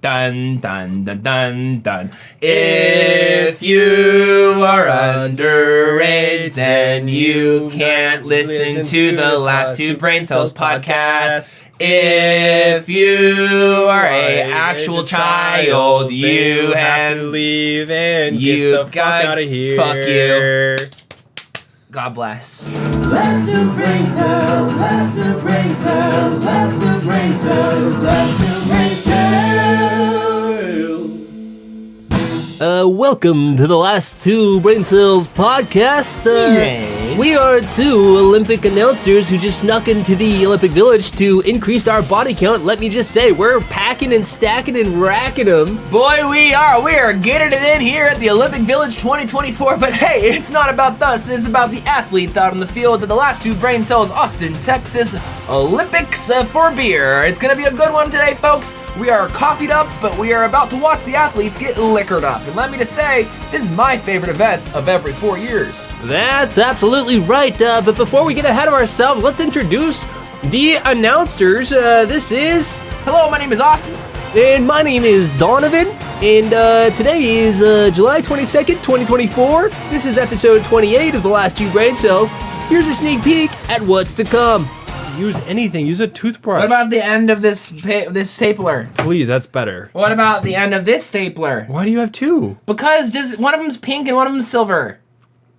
Dun, dun, dun, dun, dun. If you are underage, then you can't listen to the last two Brain Cells podcast. If you are a actual child, you have to leave and get the fuck out of here. Fuck you. God bless. Let's do brain cells, let's do brain cells, let's do brain cells, let's do brain cells. Welcome to the last two Brain Cells podcast. Yes. We are two Olympic announcers who just snuck into the Olympic Village to increase our body count. Let me just say, we're packing and stacking and racking them. Boy, we are getting it in here at the Olympic Village 2024, but hey, it's not about us, it's about the athletes out on the field at the last two Brain Cells Austin, Texas Olympics for beer. It's gonna be a good one today, folks. We are coffeeed up, but we are about to watch the athletes get liquored up. And let me just say, this is my favorite event of every 4 years. That's absolutely right, but before we get ahead of ourselves, let's introduce the announcers. This is... Hello, my name is Austin. And my name is Donovan, and today is July 22nd, 2024. This is episode 28 of the last two Brain Cells. Here's a sneak peek at what's to come. Use anything. Use a toothbrush. What about the end of this stapler? Please, that's better. What about the end of this stapler? Why do you have two? Because just one of them's pink and one of them's silver.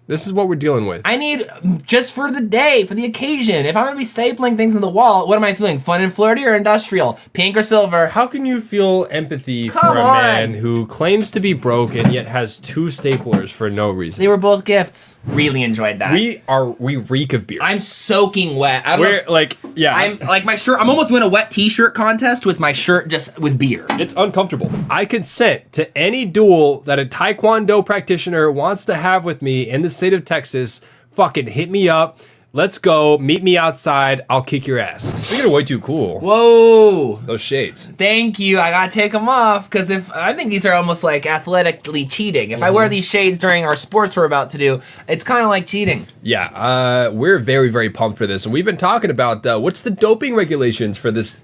This is what we're dealing with. I need just for the day, for the occasion. If I'm gonna be stapling things on the wall, what am I feeling? Fun and flirty or industrial? Pink or silver? How can you feel empathy for a on. man who claims to be broke and yet has two staplers for no reason? They were both gifts. Really enjoyed that. We reek of beer. I'm soaking wet. I don't know. I'm like my shirt. I'm almost doing a wet t-shirt contest with my shirt just with beer. It's uncomfortable. I consent to any duel that a Taekwondo practitioner wants to have with me in the state of Texas. Fucking hit me up. Let's go. Meet me outside. I'll kick your ass. Speaking of way too cool. Whoa. Those shades. Thank you. I gotta take them off because I think these are almost like athletically cheating. If I wear these shades during our sports we're about to do, it's kind of like cheating. Yeah, we're very, very pumped for this. And we've been talking about what's the doping regulations for this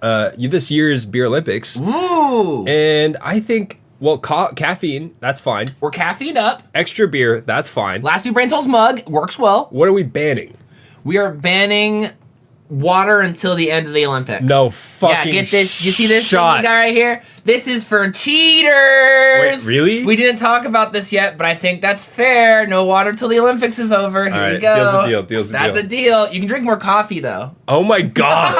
year's Beer Olympics. Ooh. And I think, well, caffeine, that's fine. We're caffeined up. Extra beer, that's fine. Last two Brain Cells mug works well. What are we banning? We are banning water until the end of the Olympics. No fucking Yeah, get this. You see this shot. guy right here? This is for cheaters. Wait, really? We didn't talk about this yet, but I think that's fair. No water till the Olympics is over. Here we go. Deal's a deal. That's a deal. You can drink more coffee, though. Oh my god.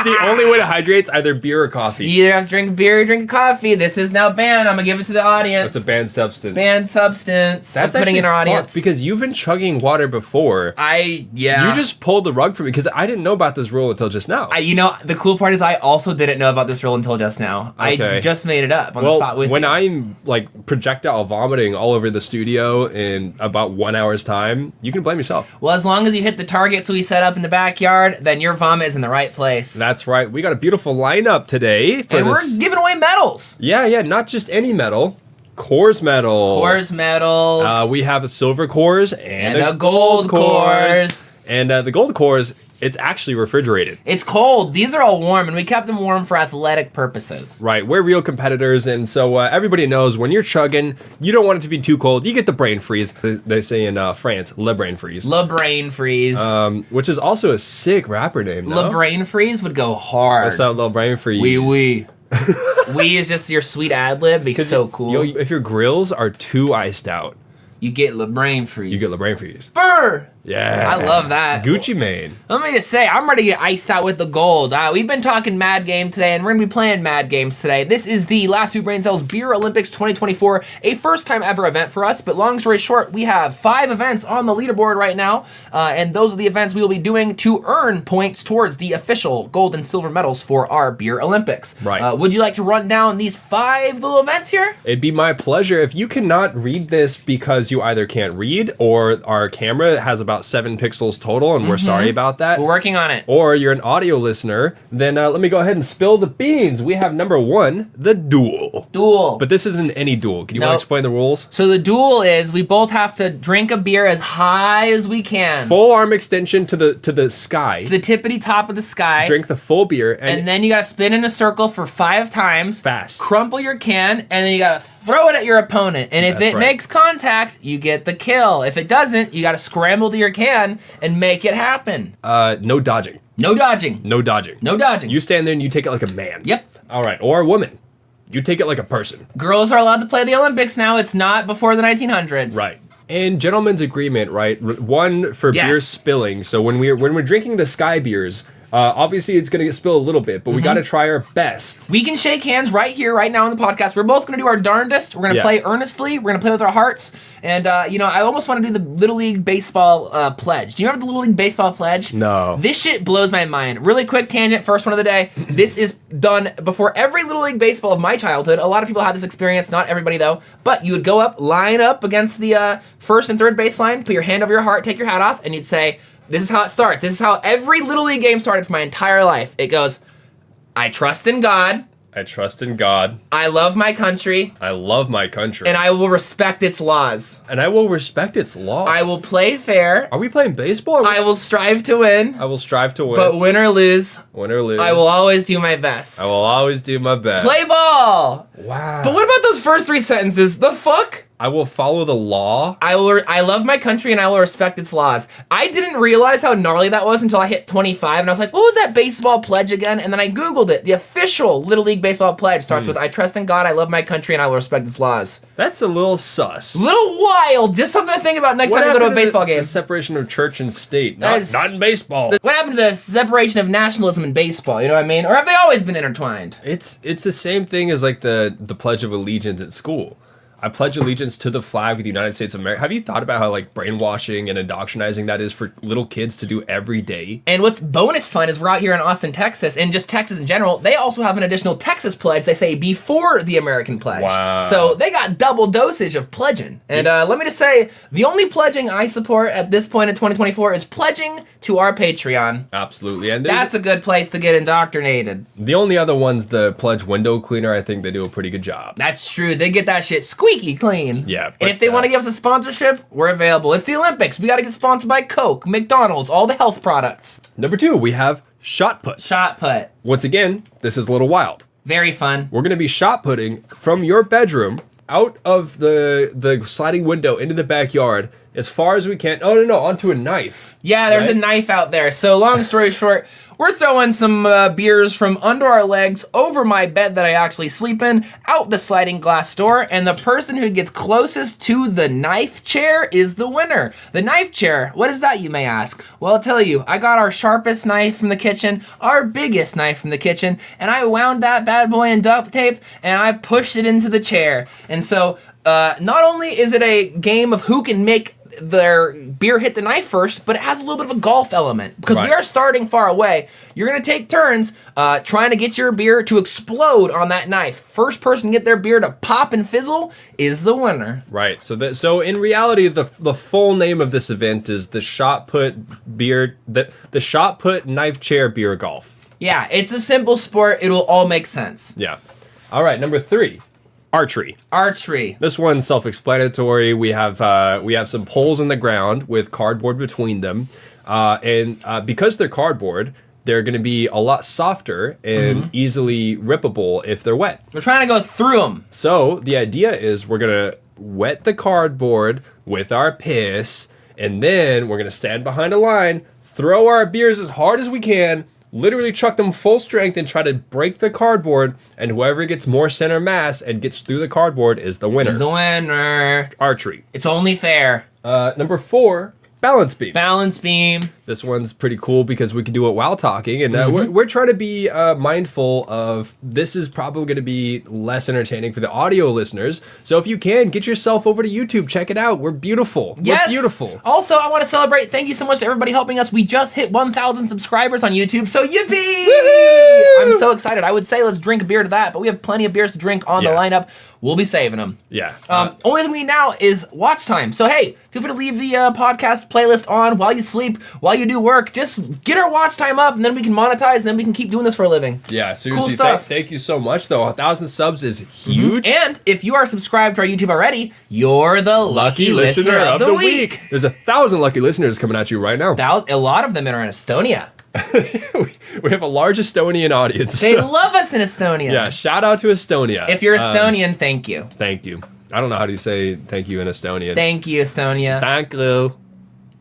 The only way to hydrate is either beer or coffee. You either have to drink beer or drink coffee. This is now banned. I'm going to give it to the audience. That's a banned substance. Banned substance. That's I'm putting in our fucked audience. because you've been chugging water before. Yeah. You just pulled the rug from me because I didn't know about this rule until just now. The cool part is I also didn't know about this rule until just now. Okay. I just made it up on the spot with when you. I'm like projectile vomiting all over the studio in about 1 hour's time, you can blame yourself. Well, as long as you hit the targets we set up in the backyard, then your vomit is in the right place. That's right. We got a beautiful lineup today. And we're giving away medals. Yeah, not just any medal. Coors medal. Coors medals. We have a silver Coors and a gold Coors. And the gold Coors, it's actually refrigerated. It's cold. These are all warm, and we kept them warm for athletic purposes. Right, we're real competitors, and so everybody knows when you're chugging, you don't want it to be too cold. You get the brain freeze. They say in France, le brain freeze. Le brain freeze. Which is also a sick rapper name, no? Le brain freeze would go hard. What's up, le brain freeze? Oui. We is just your sweet ad lib. He's so cool. If your grills are too iced out, you get le brain freeze. you get le brain freeze. Burr! Yeah. I love that. Gucci Mane. Let me just say, I'm ready to get iced out with the gold. We've been talking Mad Game today, and we're going to be playing Mad Games today. This is the last two Brain Cells Beer Olympics 2024, a first-time ever event for us, but long story short, we have 5 events on the leaderboard right now, and those are the events we will be doing to earn points towards the official gold and silver medals for our Beer Olympics. Right. Would you like to run down these 5 little events here? It'd be my pleasure. If you cannot read this because you either can't read or our camera camera has about 7 pixels total, and we're sorry about that. We're working on it. Or you're an audio listener, then let me go ahead and spill the beans. We have number 1, the duel. Duel. But this isn't any duel. Can you want to explain the rules? So the duel is we both have to drink a beer as high as we can. Full arm extension to the sky. To the tippity top of the sky. Drink the full beer. And then you gotta spin in a circle for 5 times. Fast. Crumple your can, and then you gotta throw it at your opponent. And if it makes contact, you get the kill. If it doesn't, you gotta scramble to your can and make it happen. No dodging. No dodging. No dodging. No dodging. You stand there and you take it like a man. Yep. All right. Or a woman. You take it like a person. Girls are allowed to play the Olympics now. It's not before the 1900s. Right. And gentlemen's agreement, right? One for beer spilling. So when we're drinking the sky beers, obviously it's gonna spill a little bit, but we gotta try our best. We can shake hands right here, right now on the podcast. We're both gonna do our darndest. We're gonna play earnestly. We're gonna play with our hearts. And I almost want to do the Little League Baseball pledge. Do you remember the Little League Baseball pledge? No. This shit blows my mind. Really quick tangent, first one of the day. This is done before every Little League Baseball of my childhood. A lot of people had this experience, not everybody though. But you would go up, line up against the first and third baseline, put your hand over your heart, take your hat off, and you'd say, this is how it starts. This is how every Little League game started for my entire life. It goes, I trust in God. I trust in God. I love my country. I love my country. And I will respect its laws. And I will respect its laws. I will play fair. Are we playing baseball? I will strive to win. I will strive to win. But win or lose, I will always do my best. I will always do my best. Play ball! Wow. But what about those first 3 sentences? The fuck? I will follow the law. I love my country and I will respect its laws. I didn't realize how gnarly that was until I hit 25 and I was like, what was that baseball pledge again? And then I Googled it. The official Little League Baseball pledge starts with, I trust in God, I love my country, and I will respect its laws. That's a little sus. Little wild. Just something to think about next time you go to a baseball game. The separation of church and state. Not in baseball. What happened to the separation of nationalism and baseball? You know what I mean? Or have they always been intertwined? It's the same thing as like the Pledge of Allegiance at school. I pledge allegiance to the flag of the United States of America. Have you thought about how like brainwashing and indoctrinizing that is for little kids to do every day? And what's bonus fun is we're out here in Austin, Texas, and just Texas in general, they also have an additional Texas pledge, they say, before the American pledge. Wow. So they got double dosage of pledging. And let me just say, the only pledging I support at this point in 2024 is pledging to our Patreon. Absolutely. And that's a good place to get indoctrinated. The only other one's the pledge window cleaner. I think they do a pretty good job. That's true. They get that shit squeaky clean. Yeah. And if they want to give us a sponsorship, we're available. It's the Olympics. We got to get sponsored by Coke, McDonald's, all the health products. Number 2, we have shot put. Shot put. Once again, this is a little wild. Very fun. We're going to be shot putting from your bedroom out of the sliding window into the backyard as far as we can. Oh, no, onto a knife. Yeah, there's a knife out there. So long story short, we're throwing some beers from under our legs over my bed that I actually sleep in, out the sliding glass door, and the person who gets closest to the knife chair is the winner. The knife chair, what is that, you may ask? Well, I'll tell you, I got our sharpest knife from the kitchen, our biggest knife from the kitchen, and I wound that bad boy in duct tape, and I pushed it into the chair. And so, not only is it a game of who can make their beer hit the knife first, but it has a little bit of a golf element because we are starting far away. You're going to take turns trying to get your beer to explode on that knife. First person to get their beer to pop and fizzle is the winner. Right. So in reality, the full name of this event is the shot put shot put knife chair beer golf. Yeah, it's a simple sport. It'll all make sense. Yeah. All right. Number 3. Archery. Archery. This one's self-explanatory. We have some poles in the ground with cardboard between them, and because they're cardboard, they're going to be a lot softer and easily rippable if they're wet. We're trying to go through them. So the idea is we're going to wet the cardboard with our piss, and then we're going to stand behind a line, throw our beers as hard as we can, literally chuck them full strength and try to break the cardboard, and whoever gets more center mass and gets through the cardboard is the winner. Is the winner. Archery. It's only fair. Number 4, balance beam. Balance beam. This one's pretty cool because we can do it while talking, and we're trying to be mindful of this is probably going to be less entertaining for the audio listeners. So if you can, get yourself over to YouTube, check it out. We're beautiful. Yes. We're beautiful. Also, I want to celebrate. Thank you so much to everybody helping us. We just hit 1,000 subscribers on YouTube, so yippee! Woo-hoo! I'm so excited. I would say let's drink a beer to that, but we have plenty of beers to drink on the lineup. We'll be saving them. Yeah. Only thing we need now is watch time. So hey, feel free to leave the podcast playlist on while you sleep, while you do work. Just get our watch time up, and then we can monetize, and then we can keep doing this for a living. Yeah, seriously, Cool stuff. thank you so much, though. 1,000 subs is huge. And if you are subscribed to our YouTube already, you're the lucky listener of the week. There's 1,000 lucky listeners coming at you right now. A lot of them are in Estonia. We have a large Estonian audience. They love us in Estonia. Yeah, shout out to Estonia. If you're Estonian, thank you. Thank you. I don't know how do you say thank you in Estonian. Thank you, Estonia. Thank you.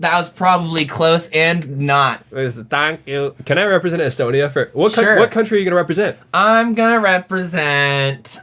That was probably close and not. Thank you. Can I represent Estonia for what? Sure. What country are you gonna represent? I'm gonna represent.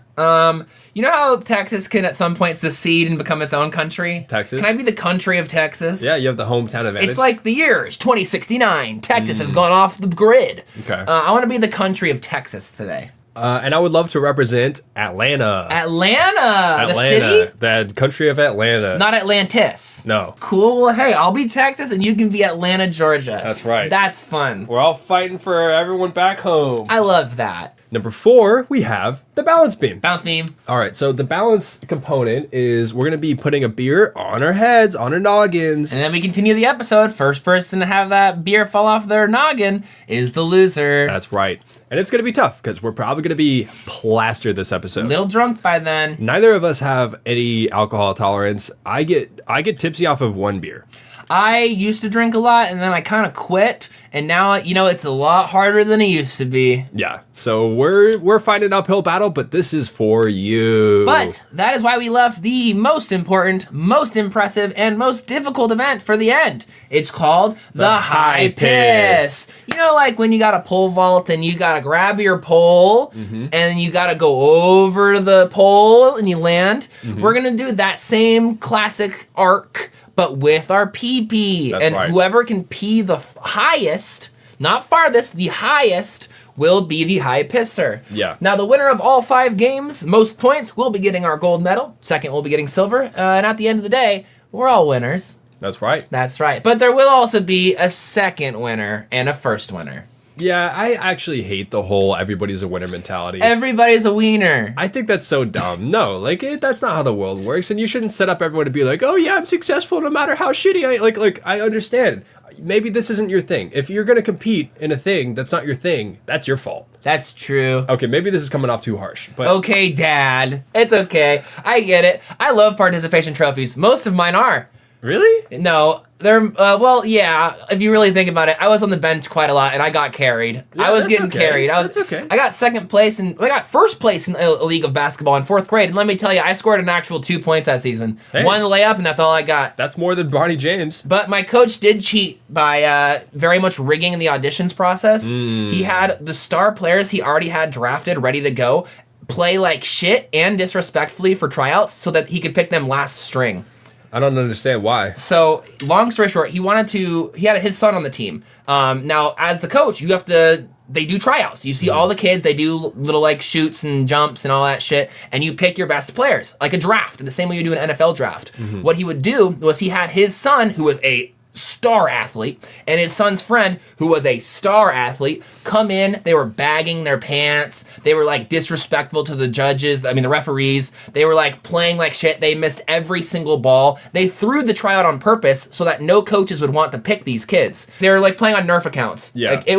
You know how Texas can at some point secede and become its own country? Texas? Can I be the country of Texas? Yeah, you have the hometown advantage. It's like the years 2069. Texas has gone off the grid. Okay. I want to be the country of Texas today. And I would love to represent Atlanta. Atlanta, the city? The country of Atlanta. Not Atlantis. No. Cool. Well, hey, I'll be Texas and you can be Atlanta, Georgia. That's right. That's fun. We're all fighting for everyone back home. I love that. Number 4, we have the balance beam. Bounce beam. All right, so the balance component is we're going to be putting a beer on our heads, on our noggins. And then we continue the episode. First person to have that beer fall off their noggin is the loser. That's right. And it's going to be tough because we're probably going to be plastered this episode. Little drunk by then. Neither of us have any alcohol tolerance. I get tipsy off of one beer. I used to drink a lot and then I kind of quit. And now, it's a lot harder than it used to be. Yeah. So we're fighting an uphill battle, but this is for you. But that is why we left the most important, most impressive, and most difficult event for the end. It's called the High Piss. Like when you got a pole vault and you got to grab your pole and you got to go over the pole and you land. We're going to do that same classic arc, but with our pee-pee. That's and right. Whoever can pee the highest, not farthest, the highest will be the high pisser. Yeah. Now, the winner of all 5 games, most points, will be getting our gold medal. Second, we'll be getting silver. And at the end of the day, we're all winners. That's right. That's right. But there will also be a second winner and a first winner. Yeah, I actually hate the whole everybody's a winner mentality. Everybody's a wiener. I think that's so dumb. No, that's not how the world works, and you shouldn't set up everyone to be like, oh yeah, I'm successful no matter how shitty I like. I understand. Maybe this isn't your thing. If you're gonna compete in a thing that's not your thing, that's your fault. That's true. Okay, maybe this is coming off too harsh, but Okay, Dad. It's okay. I get it. I love participation trophies. Most of mine are. really? No, they're, well, yeah, if you really think about it, I was on the bench quite a lot and I got carried. I was that's getting okay. carried. That's okay. I got I got first place in a league of basketball in 4th grade. And let me tell you, I scored an actual 2 points that season. Hey. One layup and that's all I got. That's more than Barney James. But my coach did cheat by very much rigging the auditions process. He had the star players he already had drafted ready to go play like shit and disrespectfully for tryouts so that he could pick them last string. I don't understand why. So, long story short, he had his son on the team. Now, as the coach, they do tryouts. You see all the kids, they do little like shoots and jumps and all that shit, and you pick your best players, like a draft, the same way you do an NFL draft. What he would do was he had his son, who was a star athlete, and his son's friend, who was a star athlete, come in. They were bagging their pants. They were like disrespectful to the judges, the referees. They were like playing like shit. They missed every single ball. They threw the tryout on purpose so that no coaches would want to pick these kids. They were like playing on Nerf accounts. Yeah. Like, it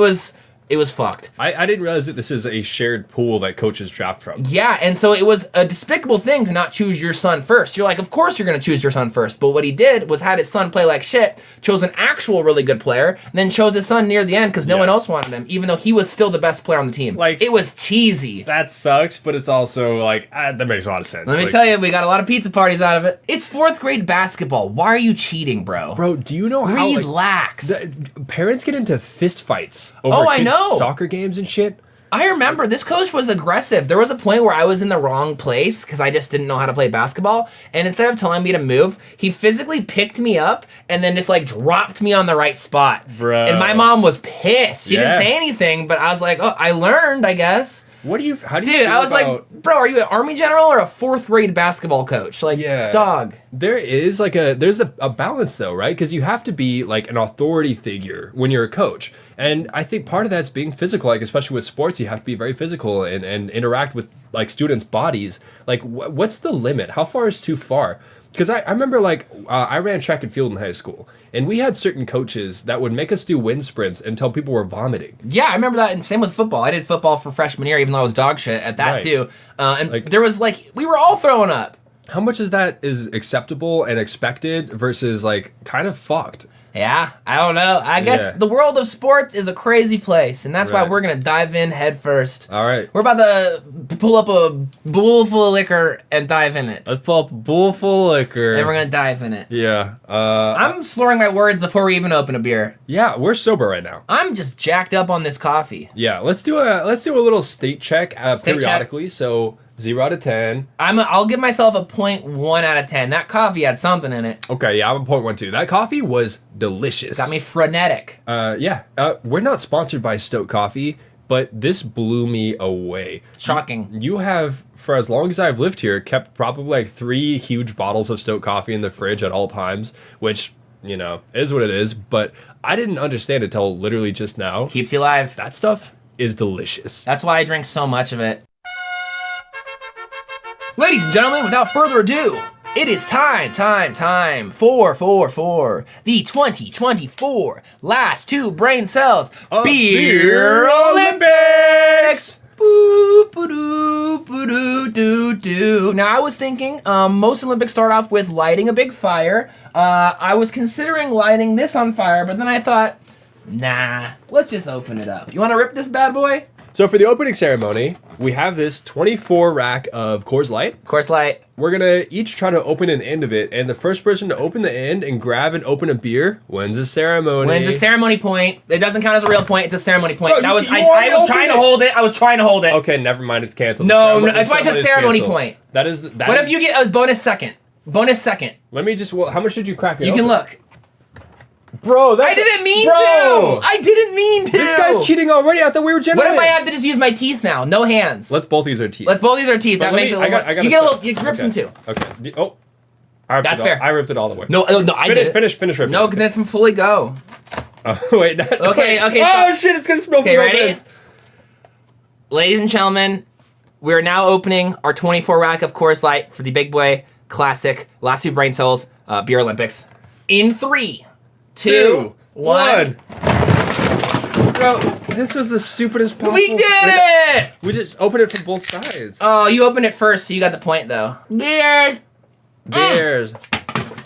was fucked. I didn't realize that this is a shared pool that coaches draft from. Yeah, and so it was a despicable thing to not choose your son first. You're like, of course you're going to choose your son first. But what he did was had his son play like shit, chose an actual really good player, and then chose his son near the end because no one else wanted him, even though he was still the best player on the team. Like, it was cheesy. That sucks, but it's also like, that makes a lot of sense. Let me tell you, we got a lot of pizza parties out of it. It's 4th grade basketball. Why are you cheating, bro? Bro, do you know how Relax. Parents get into fist fights over Oh, I kids' know. soccer games and shit? I remember this coach was aggressive. There was a point where I was in the wrong place because I just didn't know how to play basketball. And instead of telling me to move, he physically picked me up and then just like dropped me on the right spot. Bro. And my mom was pissed. She didn't Yeah. say anything, but I was like, oh, I learned, I guess. How do you Dude, feel I was about, like, bro, are you an Army general or a 4th grade basketball coach? Like, Yeah. dog. there's a balance though, right? Because you have to be like an authority figure when you're a coach. And I think part of that's being physical, like especially with sports, you have to be very physical and interact with like students' bodies. Like what's the limit? How far is too far? Because I remember like I ran track and field in high school, and we had certain coaches that would make us do wind sprints until people were vomiting. Yeah, I remember that, and same with football. I did football for freshman year, even though I was dog shit at that too. And like, there was like, we were all throwing up. How much is that is acceptable and expected versus like kind of fucked? Yeah, I don't know. I guess the world of sports is a crazy place, and that's why we're going to dive in head first. All right. We're about to pull up a bowl full of liquor and dive in it. Let's pull up a bowl full of liquor. And we're going to dive in it. Yeah. I'm slurring my words before we even open a beer. Yeah, we're sober right now. I'm just jacked up on this coffee. Yeah, let's do a little state check periodically. Check. So 0 out of 10. I'll give myself a 0.1 out of 10. That coffee had something in it. Okay, yeah, I'm a 0.1 too. That coffee was delicious. Got me frenetic. We're not sponsored by Stoke Coffee, but this blew me away. Shocking. You have, for as long as I've lived here, kept probably like 3 huge bottles of Stoke Coffee in the fridge at all times, which, you know, is what it is. But I didn't understand it till literally just now. Keeps you alive. That stuff is delicious. That's why I drink so much of it. Ladies and gentlemen, without further ado, it is time for the 2024 Last Two Brain Cells Beer Olympics! Boo-ba-doo-ba-doo-doo-doo. Now, I was thinking, most Olympics start off with lighting a big fire. I was considering lighting this on fire, but then I thought, nah, let's just open it up. You want to rip this bad boy? So for the opening ceremony, we have this 24 rack of Coors Light. Coors Light. We're going to each try to open an end of it, and the first person to open the end and grab and open a beer wins a ceremony. Wins a ceremony point. It doesn't count as a real point. It's a ceremony point. Bro, I was trying to hold it. I was trying to hold it. Okay, never mind. It's canceled. No, it's why it's a ceremony point. That is. What if you get a bonus second? Bonus second. Let me just. Well, how much did you crack it? You can look. Bro, I didn't mean to. I didn't mean to. This guy's cheating already. I thought we were gentlemen. What if I have to just use my teeth now? No hands. Let's both use our teeth. Let's both use our teeth. That makes it. You get a little. You rip some too. Okay. Oh. That's fair. I ripped it all the way. No, I did. Finish ripping. No, because then some fully go. Oh wait. Okay. Oh shit! It's gonna spill. Okay, ready? Ladies and gentlemen, we are now opening our 24 rack of Coors Light for the Big Boy Classic Last Two Brain Cells Beer Olympics. In 3, 2, 1. Bro, this was the stupidest possible. We did it! We just opened it from both sides. Oh, you opened it first, so you got the point, though. Beers!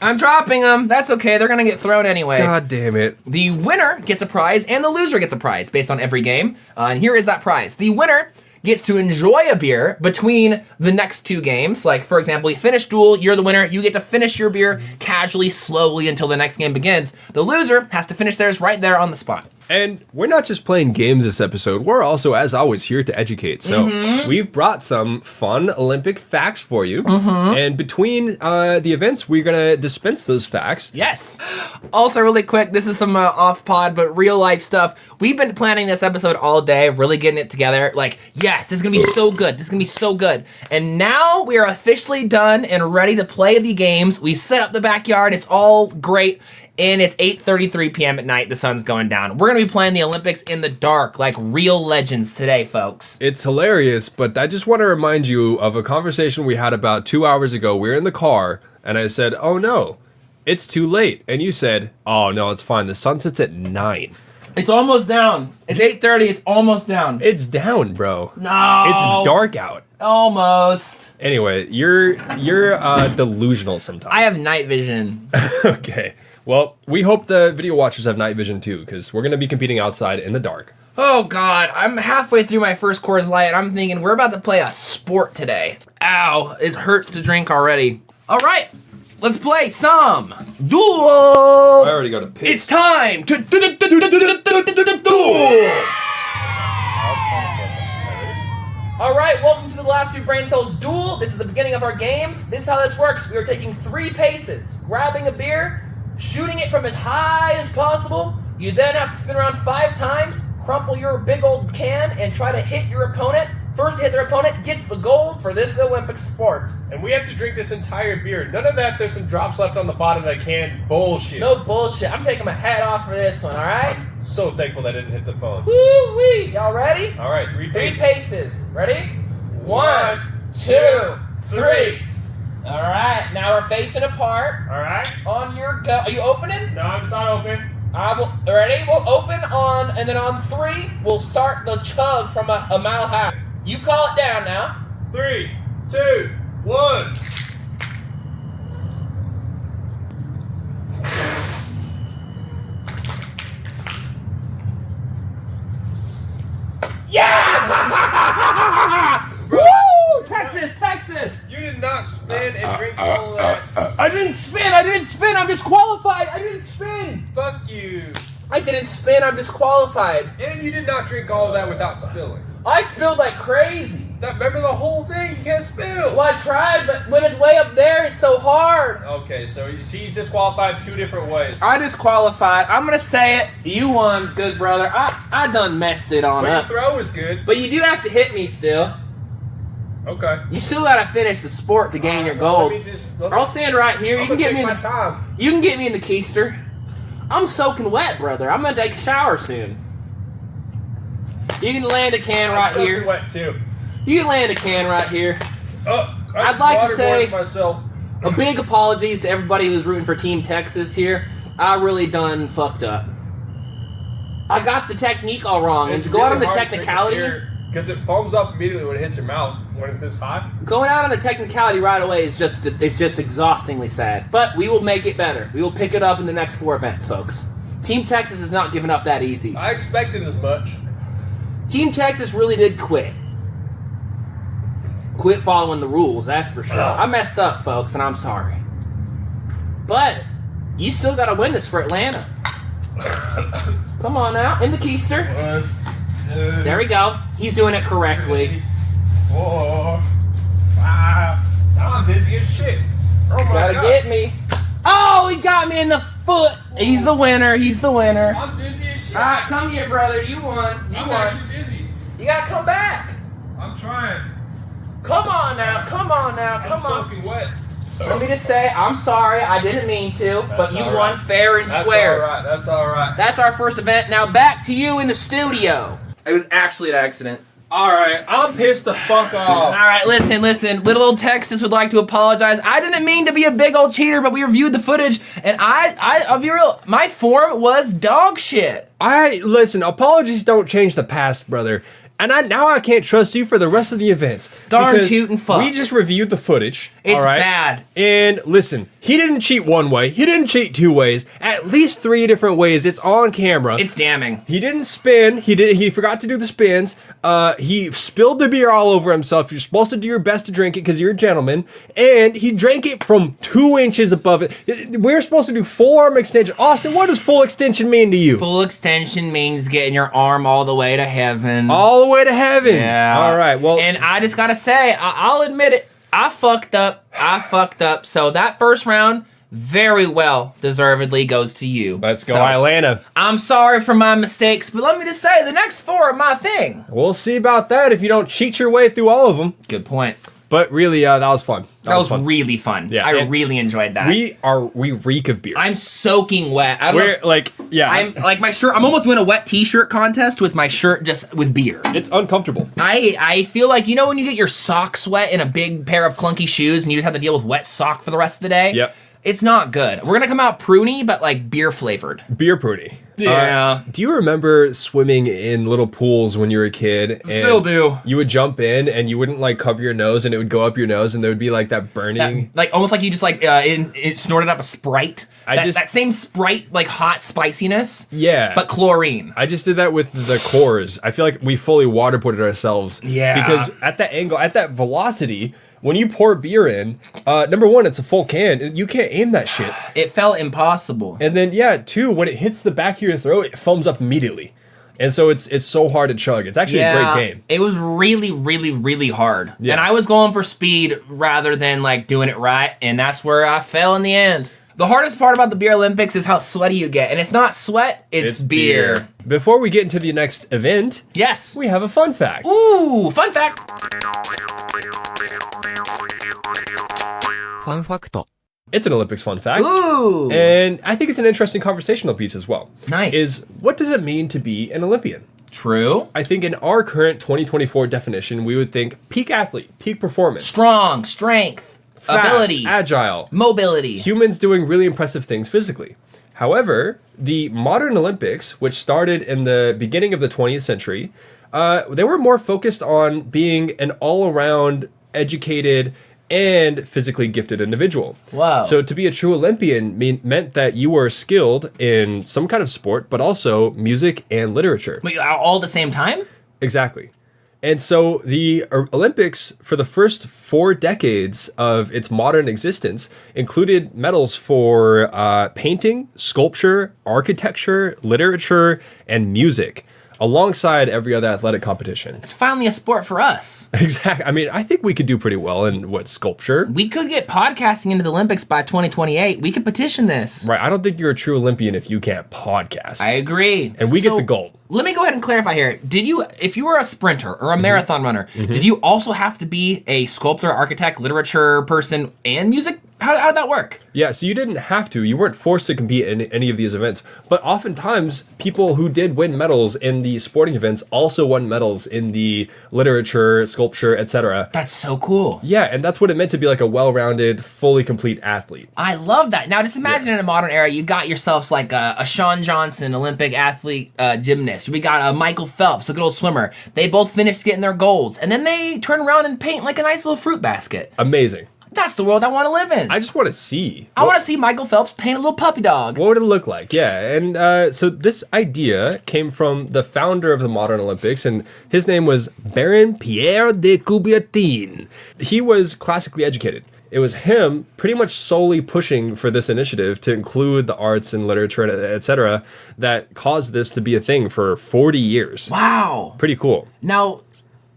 I'm dropping them. That's okay. They're going to get thrown anyway. God damn it. The winner gets a prize, and the loser gets a prize based on every game. And here is that prize. The winner gets to enjoy a beer between the next 2 games. Like, for example, you finish Duel, you're the winner. You get to finish your beer casually, slowly until the next game begins. The loser has to finish theirs right there on the spot. And we're not just playing games this episode. We're also, as always, here to educate. So we've brought some fun Olympic facts for you. And between the events, we're going to dispense those facts. Yes. Also, really quick, this is some off-pod, but real-life stuff. We've been planning this episode all day, really getting it together. Like, yes, this is going to be so good. This is going to be so good. And now we are officially done and ready to play the games. We set up the backyard. It's all great. And it's 8:33 p.m. at night. The sun's going down. We're going to be playing the Olympics in the dark like real legends today, folks. It's hilarious, but I just want to remind you of a conversation we had about 2 hours ago. We were in the car, and I said, oh no, it's too late. And you said, oh no, it's fine. The sun sets at 9. It's almost down. It's 8:30. It's almost down. It's down, bro. No. It's dark out. Almost. Anyway, you're delusional sometimes. I have night vision. Okay. Well, we hope the video watchers have night vision too, because we're going to be competing outside in the dark. Oh, God. I'm halfway through my first Coors Light, and I'm thinking we're about to play a sport today. Ow. It hurts to drink already. All right. Let's play some Duel. I already got a piss. It's time to Duel. All right. Welcome to the Last Two Brain Cells Duel. This is the beginning of our games. This is how this works. We are taking 3 paces, grabbing a beer, shooting it from as high as possible. You then have to spin around 5 times, crumple your big old can, and try to hit your opponent First to hit their opponent gets the gold for this Olympic sport. And we have to drink this entire beer. None of that, there's some drops left on the bottom of the can. Bullshit. No bullshit. I'm taking my hat off for this one, alright? I'm so thankful that I didn't hit the phone. Woo-wee! Y'all ready? All right, three Three paces. paces. Ready? 1, 2, 3. Alright, now we're facing apart. All right. On your go. Are you opening? No, it's not open. Ready? We'll open on, and then on 3, we'll start the chug from a mile high. You call it down now. 3, 2, 1. Yeah! Woo! Texas! You did not spin and drink all of that. I didn't spin, I'm disqualified! I didn't spin! Fuck you. I didn't spin, I'm disqualified. And you did not drink all of that without spilling. I spilled like crazy. Remember the whole thing? You can't spill. Well, I tried, but when it's way up there, it's so hard. Okay, so he's disqualified 2 different ways. I disqualified. I'm gonna say it. You won, good brother. I done messed it on But your up. throw was good. But you do have to hit me still. Okay. You still gotta finish the sport to gain your gold. I'll stand right here. You can get me in my the time. You can get me in the keister. I'm soaking wet, brother. I'm gonna take a shower soon. You can land a can right I'm here. wet too. You can land a can right here. I'd like to say- myself. A big apologies to everybody who's rooting for Team Texas here. I really done fucked up. I got the technique all wrong. And to go out on the technicality, because it foams up immediately when it hits your mouth when it's this hot. going out on the technicality right away is just exhaustingly sad. But we will make it better. We will pick it up in the next 4 events, folks. Team Texas is not giving up that easy. I expected as much. Team Texas really did quit. Quit following the rules, that's for sure. I messed up, folks, and I'm sorry. But you still got to win this for Atlanta. Come on now, in the keister. 1, 2, There we go. He's doing it correctly. 4, 5. I'm busy as shit. Oh my Gotta God. get me. Oh, he got me in the foot. He's the winner. He's the winner. I'm busy as shit. All right, come here, brother. You won. You I'm won. actually busy. You gotta come back. I'm trying. Come on now. Come on now. Come I'm on. soaking wet. Let me just say, I'm sorry. I didn't mean to, but you all won right. fair and square. That's all right. That's our first event. Now back to you in the studio. It was actually an accident. All right, I'm pissed the fuck All off. right, listen. Little old Texas would like to apologize. I didn't mean to be a big old cheater, but we reviewed the footage, and I'll be real. My form was dog shit. Listen, apologies don't change the past, brother. And now I can't trust you for the rest of the events. Darn because tootin' fuck. We just reviewed the footage. It's all right? bad. And listen, he didn't cheat 1 way. He didn't cheat 2 ways. At least 3 different ways. It's on camera. It's damning. He didn't spin. He forgot to do the spins. He spilled the beer all over himself. You're supposed to do your best to drink it because you're a gentleman. And he drank it from 2 inches above it. We're supposed to do full arm extension. Austin, what does full extension mean to you? Full extension means getting your arm all the way to heaven. All the way to heaven. Yeah. All right. Well, and I just gotta say, I'll admit it. I fucked up. So that first round, very well deservedly goes to you. let's go, So, Atlanta. I'm sorry for my mistakes, but let me just say, the next 4 are my thing. We'll see about that if you don't cheat your way through all of them. Good point. But really, that was fun. That was fun. really fun. Yeah, I and really enjoyed that. We reek of beer. I'm soaking wet. I don't We're know. like, yeah. I'm like my shirt. I'm almost doing a wet t-shirt contest with my shirt just with beer. It's uncomfortable. I feel like, you know when you get your socks wet in a big pair of clunky shoes and you just have to deal with wet sock for the rest of the day? Yep. It's not good. We're gonna come out pruny, but like beer flavored. Beer pruny. Yeah. Do you remember swimming in little pools when you were a kid? And Still do. You would jump in and you wouldn't like cover your nose and it would go up your nose and there would be like that burning. Like almost like you just like it snorted up a Sprite. I That same Sprite like hot spiciness. Yeah. But chlorine. I just did that with the cores. I feel like we fully waterboarded ourselves. Yeah. Because at that angle, at that velocity, when you pour beer in, number one, it's a full can. You can't aim that shit. It felt impossible. And then, yeah, two, when it hits the back of your throat, it foams up immediately. And so it's so hard to chug. It's actually a great game. It was really, really, really hard. Yeah. And I was going for speed rather than like doing it right, and that's where I fell in the end. The hardest part about the Beer Olympics is how sweaty you get. And it's not sweat, it's beer. Before we get into the next event, Yes. we have a fun fact. Ooh, fun fact. Fun fact. It's an Olympics fun fact. Ooh. And I think it's an interesting conversational piece as well. Nice. Is what does it mean to be an Olympian? True. I think in our current 2024 definition, we would think peak athlete, peak performance, Strong, strength, fast, ability, agile, mobility. humans doing really impressive things physically. However, the modern Olympics, which started in the beginning of the 20th century, they were more focused on being an all-around educated and physically gifted individual. Wow. So to be a true Olympian meant that you were skilled in some kind of sport, but also music and literature. Wait, all at the same time? Exactly. And so the Olympics, for the first 4 decades of its modern existence, included medals for painting, sculpture, architecture, literature, and music, alongside every other athletic competition. It's finally a sport for us. Exactly. I mean, I think we could do pretty well in sculpture. We could get podcasting into the Olympics by 2028. We could petition this. Right. I don't think you're a true Olympian if you can't podcast. I agree. And we get the gold. Let me go ahead and clarify here. If you were a sprinter or a marathon runner, did you also have to be a sculptor, architect, literature person, and music? How did that work? Yeah, so you didn't have to. You weren't forced to compete in any of these events. But oftentimes, people who did win medals in the sporting events also won medals in the literature, sculpture, etc. That's so cool. Yeah, and that's what it meant to be like a well-rounded, fully complete athlete. I love that. Now, just imagine in a modern era, you got yourselves like a Sean Johnson, Olympic athlete, gymnast. We got a Michael Phelps, a good old swimmer. They both finished getting their golds, and then they turn around and paint like a nice little fruit basket. Amazing. That's the world I want to live in. I just want to see. I want to see Michael Phelps paint a little puppy dog. What would it look like? Yeah, and so this idea came from the founder of the modern Olympics, and his name was Baron Pierre de Coubertin. He was classically educated. It was him pretty much solely pushing for this initiative to include the arts and literature, etc., that caused this to be a thing for 40 years. Wow. Pretty cool. Now,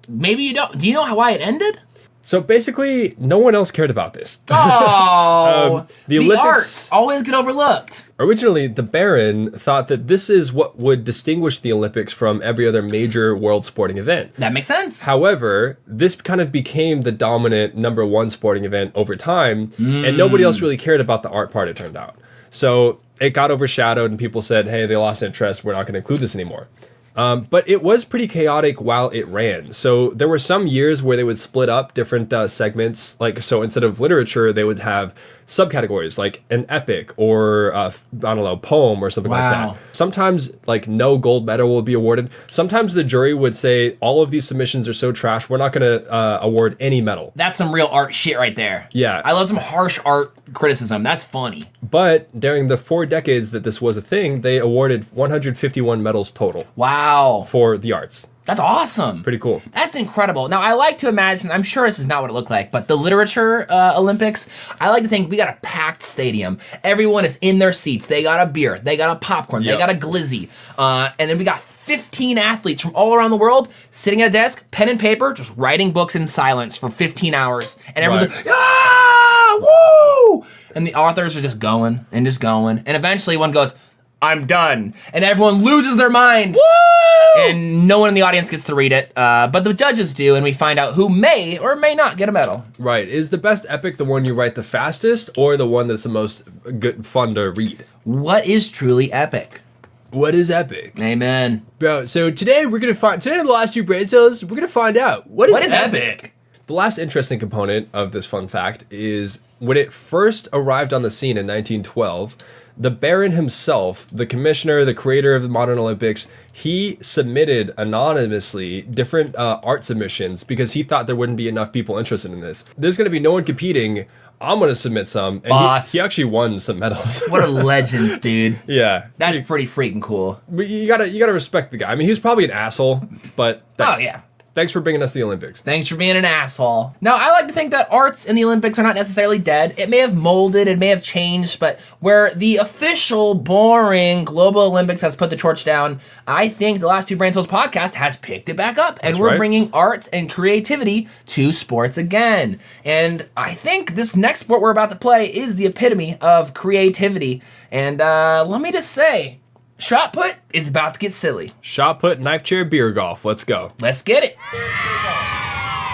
maybe you don't. Do you know why it ended? So basically, no one else cared about this. Oh, the the Olympics arts always get overlooked. Originally, the Baron thought that this is what would distinguish the Olympics from every other major world sporting event. That makes sense. However, this kind of became the dominant #1 sporting event over time, and nobody else really cared about the art part, it turned out. So it got overshadowed, and people said, hey, they lost interest, we're not going to include this anymore. But it was pretty chaotic while it ran. So there were some years where they would split up different segments. Like, so instead of literature, they would have subcategories like an epic or, I don't know, poem or something like that. Sometimes, like, no gold medal will be awarded. Sometimes the jury would say, all of these submissions are so trash, we're not going to award any medal. That's some real art shit right there. Yeah. I love some harsh art criticism. That's funny. But during the 4 decades that this was a thing, they awarded 151 medals total. Wow. For the arts. That's awesome. Pretty cool. That's incredible. Now, I like to imagine, I'm sure this is not what it looked like, but the literature Olympics, I like to think we got a packed stadium. Everyone is in their seats. They got a beer. They got a popcorn. Yep. They got a glizzy. And then we got 15 athletes from all around the world sitting at a desk, pen and paper, just writing books in silence for 15 hours. And everyone's like, ah, woo! And the authors are just going and just going. And eventually one goes, I'm done. And everyone loses their mind. Woo! And no one in the audience gets to read it. But the judges do, and we find out who may or may not get a medal. Right. Is the best epic the one you write the fastest or the one that's the most good fun to read? What is truly epic? What is epic? Amen. Bro, so today in the last 2 brain cells, we're going to find out what is epic? The last interesting component of this fun fact is when it first arrived on the scene in 1912, the Baron himself, the commissioner, the creator of the modern Olympics, he submitted anonymously different art submissions because he thought there wouldn't be enough people interested in this. There's going to be no one competing. I'm going to submit some. And Boss. He actually won some medals. What a legend, dude. Yeah. That's pretty freaking cool. But you gotta respect the guy. I mean, he was probably an asshole, but Oh, yeah. Thanks for bringing us the Olympics. Thanks for being an asshole. Now, I like to think that arts in the Olympics are not necessarily dead. It may have molded, it may have changed, but where the official, boring Global Olympics has put the torch down, I think the last two Brain Cells podcast has picked it back up, and That's we're right. bringing arts and creativity to sports again. And I think this next sport we're about to play is the epitome of creativity. And let me just say, shot put is about to get silly. Shot put, knife chair, beer golf. Let's go. Let's get it.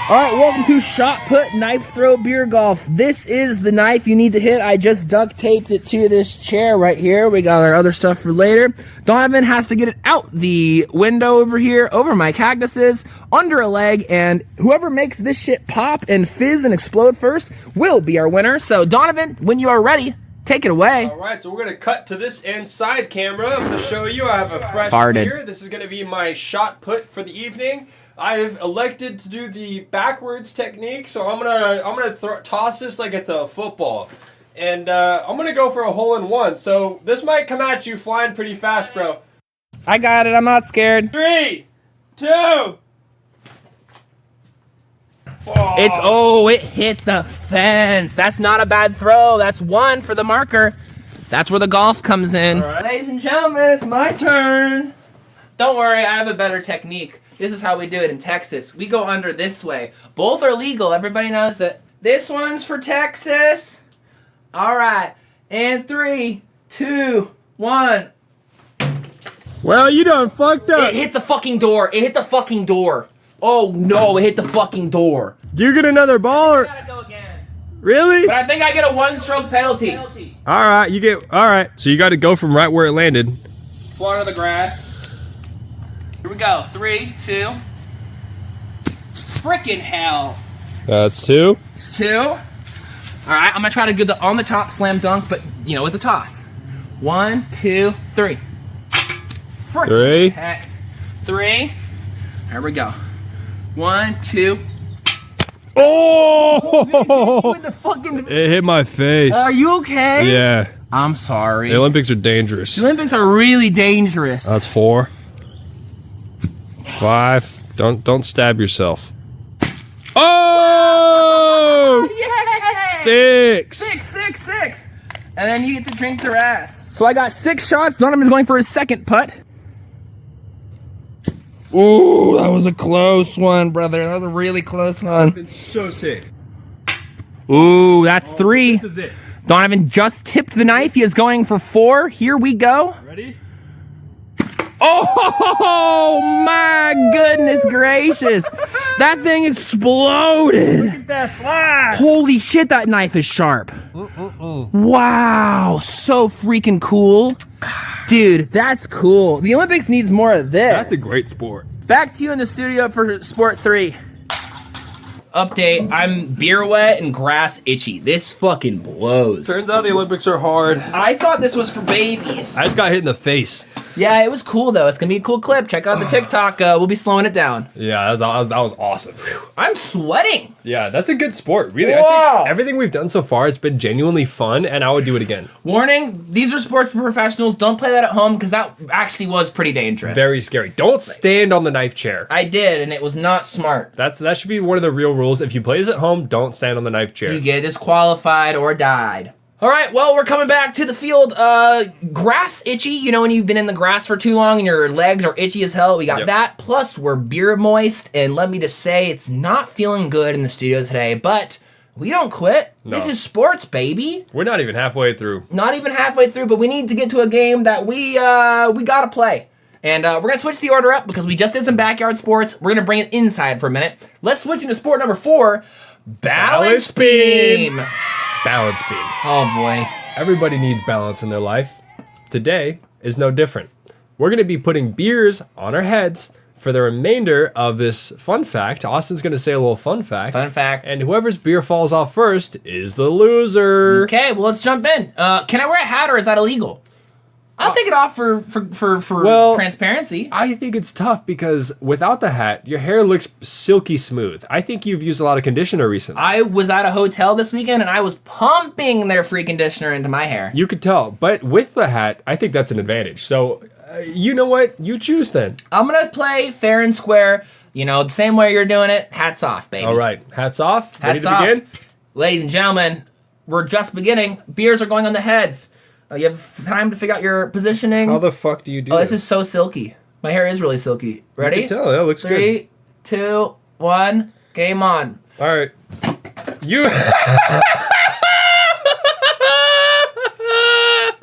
All right, welcome to Shot Put, Knife Throw, Beer Golf. This is the knife you need to hit. I just duct taped it to this chair right here. We got our other stuff for later. Donovan has to get it out the window over here, over my cactuses, under a leg, and whoever makes this shit pop and fizz and explode first will be our winner. So, Donovan, when you are ready, take it away. All right, so we're going to cut to this inside camera. I'm going to show you I have a fresh Farted. beer. This is going to be my shot put for the evening. I've elected to do the backwards technique, so I'm gonna toss this like it's a football, and I'm gonna go for a hole-in-one. So this might come at you flying pretty fast, bro. I got it. I'm not scared. 3, 2. It hit the fence. That's not a bad throw. That's one for the marker. That's where the golf comes in. All right. Ladies and gentlemen, it's my turn. Don't worry, I have a better technique. This is how we do it in Texas. We go under this way. Both are legal. Everybody knows that. This one's for Texas. All right. And 3, 2, 1. Well, you done fucked up. It hit the fucking door. It hit the fucking door. Oh no, it hit the fucking door. Do you get another ball or Gotta go again. really? But I think I get a one-stroke penalty. All right, you get all right. So you got to go from right where it landed. Floor to the grass. Here we go. 3, 2. Frickin' hell. That's 2. It's 2. All right, I'm gonna try to do the on the top slam dunk, but you know, with the toss. 1, 2, 3. Frickin' 3. heck. 3. There we go. 1, 2. Oh! With the fucking. It hit my face. Are you okay? Yeah. I'm sorry. The Olympics are dangerous. The Olympics are really dangerous. That's 4. 5. Don't stab yourself. Oh! Yay! 6. 6. And then you get to drink the rest. So I got 6 shots. Donovan's going for his second putt. Ooh, that was a close one, brother. That was a really close one. It's so sick. Ooh, that's 3. This is it. Donovan just tipped the knife. He is going for 4. Here we go. Ready? Oh my goodness gracious. That thing exploded. That slice. Holy shit, that knife is sharp. Wow, so freaking cool. Dude, that's cool. The Olympics needs more of this. That's a great sport. Back to you in the studio for Sport 3. Update, I'm beer wet and grass itchy. This fucking blows. Turns out the Olympics are hard. I thought this was for babies. I just got hit in the face. Yeah, it was cool though. It's gonna be a cool clip. Check out the TikTok. We'll be slowing it down. Yeah, that was awesome. I'm sweating. Yeah, that's a good sport. Really, Wow. I think everything we've done so far has been genuinely fun, and I would do it again. Warning, these are sports for professionals. Don't play that at home because that actually was pretty dangerous. Very scary. Don't stand on the knife chair. I did, and it was not smart. That should be one of the real rules. If you play this at home, don't stand on the knife chair. You get disqualified or died. All right, well, we're coming back to the field. Grass itchy, you know when you've been in the grass for too long and your legs are itchy as hell. We got that. Plus, we're beer moist, and let me just say, it's not feeling good in the studio today, but we don't quit. No. This is sports, baby. We're not even halfway through. Not even halfway through, but we need to get to a game that we gotta play. And we're gonna switch the order up because we just did some backyard sports. We're gonna bring it inside for a minute. Let's switch into sport number 4, balance beam. Balance beam. Oh boy. Everybody needs balance in their life. Today is no different. We're going to be putting beers on our heads for the remainder of this fun fact. Austin's going to say a little fun fact. Fun fact. And whoever's beer falls off first is the loser. Okay, well, let's jump in. Can I wear a hat or is that illegal? I'll take it off for Well, transparency. I think it's tough because without the hat, your hair looks silky smooth. I think you've used a lot of conditioner recently. I was at a hotel this weekend and I was pumping their free conditioner into my hair. You could tell. But with the hat, I think that's an advantage. So, you know what? You choose then. I'm gonna play fair and square. You know, the same way you're doing it, hats off, baby. All right, hats off. Hats Ready to off. begin? Ladies and gentlemen, we're just beginning. Beers are going on the heads. You have time to figure out your positioning. How the fuck do you do this is so silky. My hair is really silky. Ready? You can tell, that looks good. 3, 2, 1, game on. All right. You.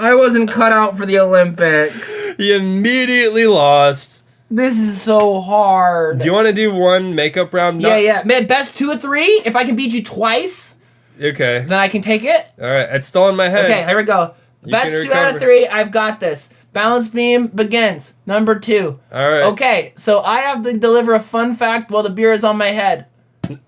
I wasn't cut out for the Olympics. You immediately lost. This is so hard. Do you want to do one makeup round? Yeah. Man, best 2 of 3. If I can beat you twice, Okay. then I can take it. All right. It's still in my head. Okay, here we go. Best can 2 out of recover. 3. I've got this. Balance beam begins. Number 2. All right. Okay, so I have to deliver a fun fact while the beer is on my head.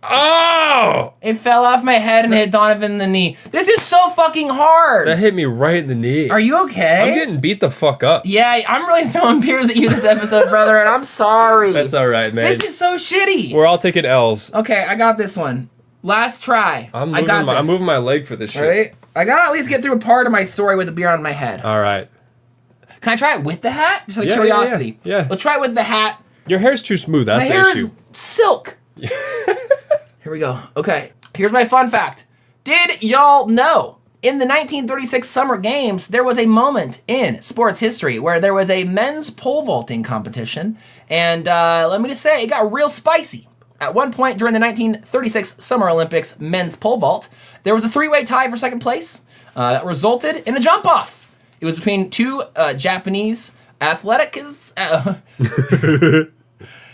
Oh! It fell off my head and hit Donovan in the knee. This is so fucking hard. That hit me right in the knee. Are you okay? I'm getting beat the fuck up. Yeah, I'm really throwing beers at you this episode, brother, and I'm sorry. That's all right, man. This is so shitty. We're all taking L's. Okay, I got this one. Last try. I'm I got this. I'm moving my leg for this shit. Right? I gotta at least get through a part of my story with the beer on my head. All right. Can I try it with the hat? Just out of Yeah, curiosity. yeah. Let's try it with the hat. Your hair's too smooth. That's My the hair issue. is silk. Here we go. Okay, here's my fun fact. Did y'all know in the 1936 Summer Games, there was a moment in sports history where there was a men's pole vaulting competition, and let me just say, it got real spicy. At one point during the 1936 Summer Olympics men's pole vault, there was a 3-way tie for second place that resulted in a jump-off. It was between 2 Japanese athletics...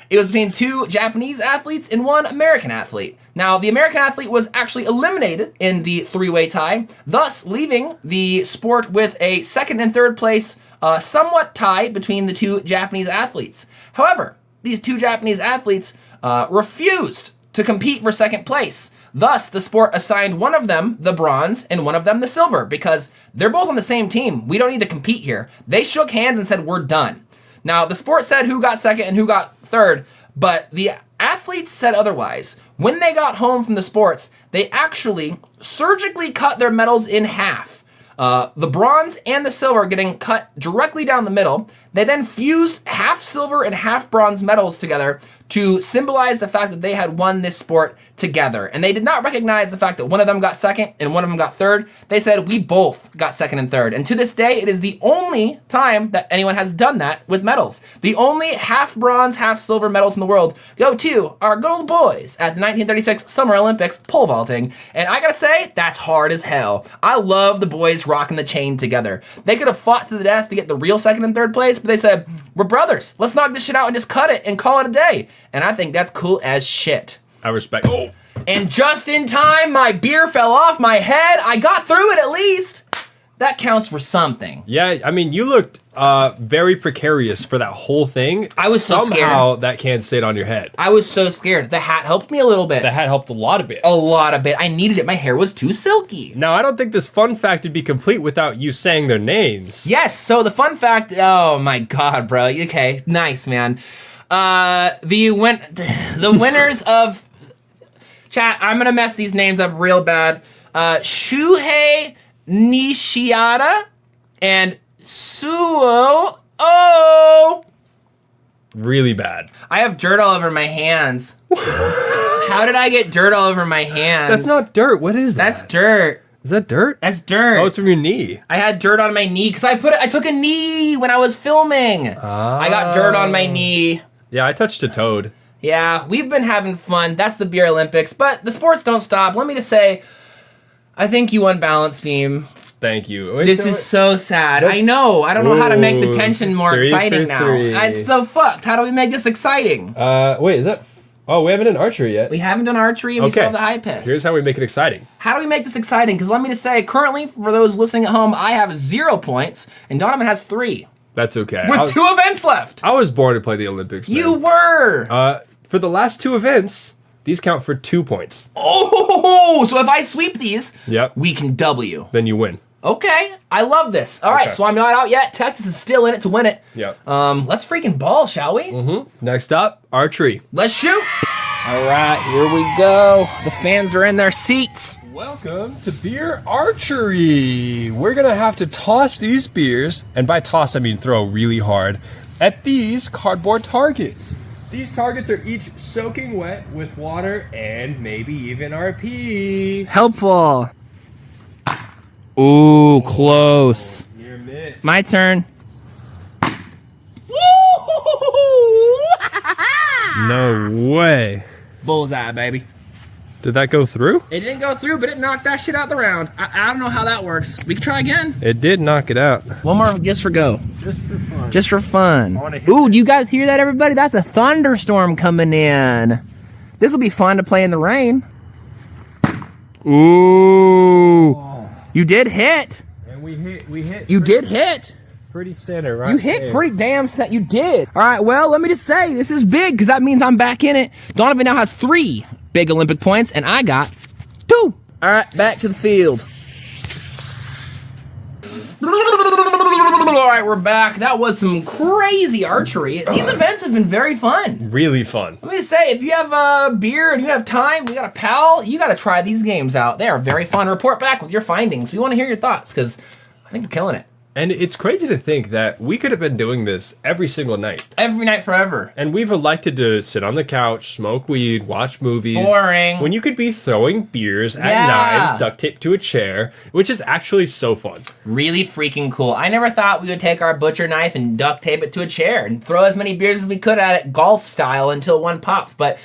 It was between 2 Japanese athletes and 1 American athlete. Now, the American athlete was actually eliminated in the 3-way tie, thus leaving the sport with a second and third place somewhat tie between the 2 Japanese athletes. However, these 2 Japanese athletes refused to compete for second place. Thus, the sport assigned one of them the bronze and one of them the silver because they're both on the same team. We don't need to compete here. They shook hands and said, we're done. Now, the sport said who got second and who got third, but the athletes said otherwise. When they got home from the sports, they actually surgically cut their medals in half. The bronze and the silver getting cut directly down the middle. They then fused half silver and half bronze medals together to symbolize the fact that they had won this sport together. And they did not recognize the fact that one of them got second and one of them got third. They said, we both got second and third. And to this day, it is the only time that anyone has done that with medals. The only half bronze, half silver medals in the world go to our good old boys at the 1936 Summer Olympics pole vaulting. And I gotta say, that's hard as hell. I love the boys rocking the chain together. They could have fought to the death to get the real second and third place, but they said, we're brothers. Let's knock this shit out and just cut it and call it a day. And I think that's cool as shit. I respect. Oh. And just in time, my beer fell off my head. I got through it at least. That counts for something. Yeah, I mean, you looked very precarious for that whole thing. I was so scared. Somehow that can't sit on your head. I was so scared. The hat helped me a little bit. The hat helped a lot of it. A lot of it. I needed it. My hair was too silky. Now, I don't think this fun fact would be complete without you saying their names. Yes, so the fun fact, oh my god, bro. Okay, nice, man. The winners of... Chat, I'm gonna mess these names up real bad. Shuhei Nishiyata and Suo Oh. Really bad. I have dirt all over my hands. How did I get dirt all over my hands? That's not dirt. What is that? That's dirt. Is that dirt? That's dirt. Oh, it's from your knee. I had dirt on my knee because I took a knee when I was filming. I got dirt on my knee. Yeah, I touched a toad. Yeah, we've been having fun. That's the Beer Olympics, but the sports don't stop. Let me just say, I think you won balance beam. Thank you. Wait, This is so sad. I know. I don't know how to make the tension more exciting now. It's so fucked. How do we make this exciting? Wait, is that... Oh, we haven't done archery yet. We haven't done archery and we still have the high piss. Here's how we make it exciting. How do we make this exciting? Because let me just say, currently, for those listening at home, I have 0 points, and Donovan has 3. That's okay. With 2 events left. I was born to play the Olympics, man. You were. For the last 2 events, these count for 2 points. Oh, so if I sweep these, Yep. we can W. Then you win. Okay, I love this. All right, Okay. so I'm not out yet. Texas is still in it to win it. Yep. Let's freaking ball, shall we? Next up, archery. Let's shoot. All right, here we go. The fans are in their seats. Welcome to beer archery. We're gonna have to toss these beers, and by toss I mean throw really hard, at these cardboard targets. These targets are each soaking wet with water and maybe even our pee. Helpful. Ooh, close. Near miss. My turn. No way. Bullseye, baby. Did that go through? It didn't go through, but it knocked that shit out the round. I don't know how that works. We can try again. It did knock it out. One more just for go. Just for fun. Just for fun. wanna hit Ooh, do you guys hear that, everybody? That's a thunderstorm coming in. This will be fun to play in the rain. Ooh. You did hit. And we hit. You did hit. Pretty center, right? You hit pretty damn set. You did. All right, well, let me just say, this is big because that means I'm back in it. Donovan now has 3 big Olympic points, and I got 2. All right, back to the field. All right, we're back. That was some crazy archery. These events have been very fun. Really fun. Let me just say, if you have a beer and you have time, you got a pal, you got to try these games out. They are very fun. Report back with your findings. We want to hear your thoughts because I think you're killing it. And it's crazy to think that we could have been doing this every single night. Every night forever. And we've elected to sit on the couch, smoke weed, watch movies. Boring. When you could be throwing beers at Yeah. knives, duct tape to a chair, which is actually so fun. Really freaking cool. I never thought we would take our butcher knife and duct tape it to a chair and throw as many beers as we could at it golf style until one pops. But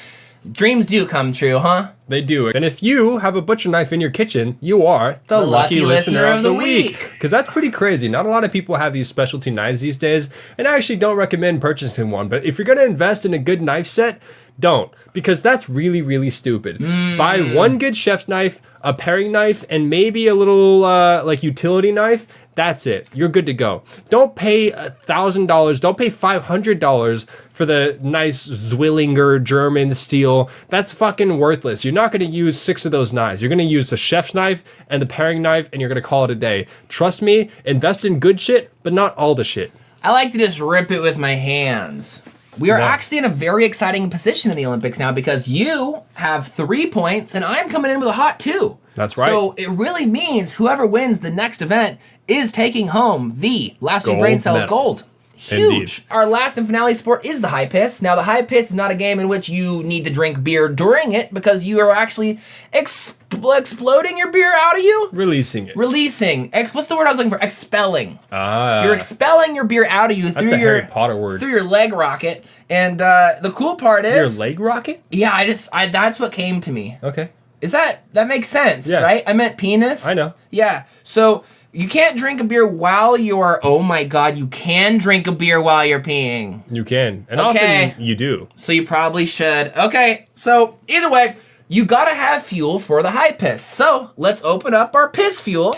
dreams do come true, huh? They do. And if you have a butcher knife in your kitchen, you are the lucky listener of the week. Because that's pretty crazy. Not a lot of people have these specialty knives these days. And I actually don't recommend purchasing one. But if you're going to invest in a good knife set, don't. Because that's really, really stupid. Buy one good chef's knife, a paring knife, and maybe a little like utility knife. That's it. You're good to go. Don't pay $1,000. Don't pay $500 for the nice Zwillinger German steel. That's fucking worthless. You're not going to use 6 of those knives. You're going to use the chef's knife and the paring knife, and you're going to call it a day. Trust me, invest in good shit, but not all the shit. I like to just rip it with my hands. We are actually in a very exciting position in the Olympics now because you have 3 points and I'm coming in with a hot 2. That's right. So it really means whoever wins the next event is taking home the Last Two Brain Cells medal. gold. Huge. Indeed. Our last and finale sport is the high piss. Now, the high piss is not a game in which you need to drink beer during it because you are actually exploding your beer out of you. Releasing it. Releasing. What's the word I was looking for? Expelling. Ah. You're expelling your beer out of you That's through a your Harry Potter word. through your leg rocket. And the cool part Your is, leg rocket? yeah, I that's what came to me. Okay. Is that makes sense, Yeah. right? I meant penis. I know. Yeah. So you can't drink a beer while you're. Oh my God! You can drink a beer while you're peeing. You can. And Okay. often you do. So you probably should. Okay. So either way, you gotta have fuel for the high piss. So let's open up our piss fuel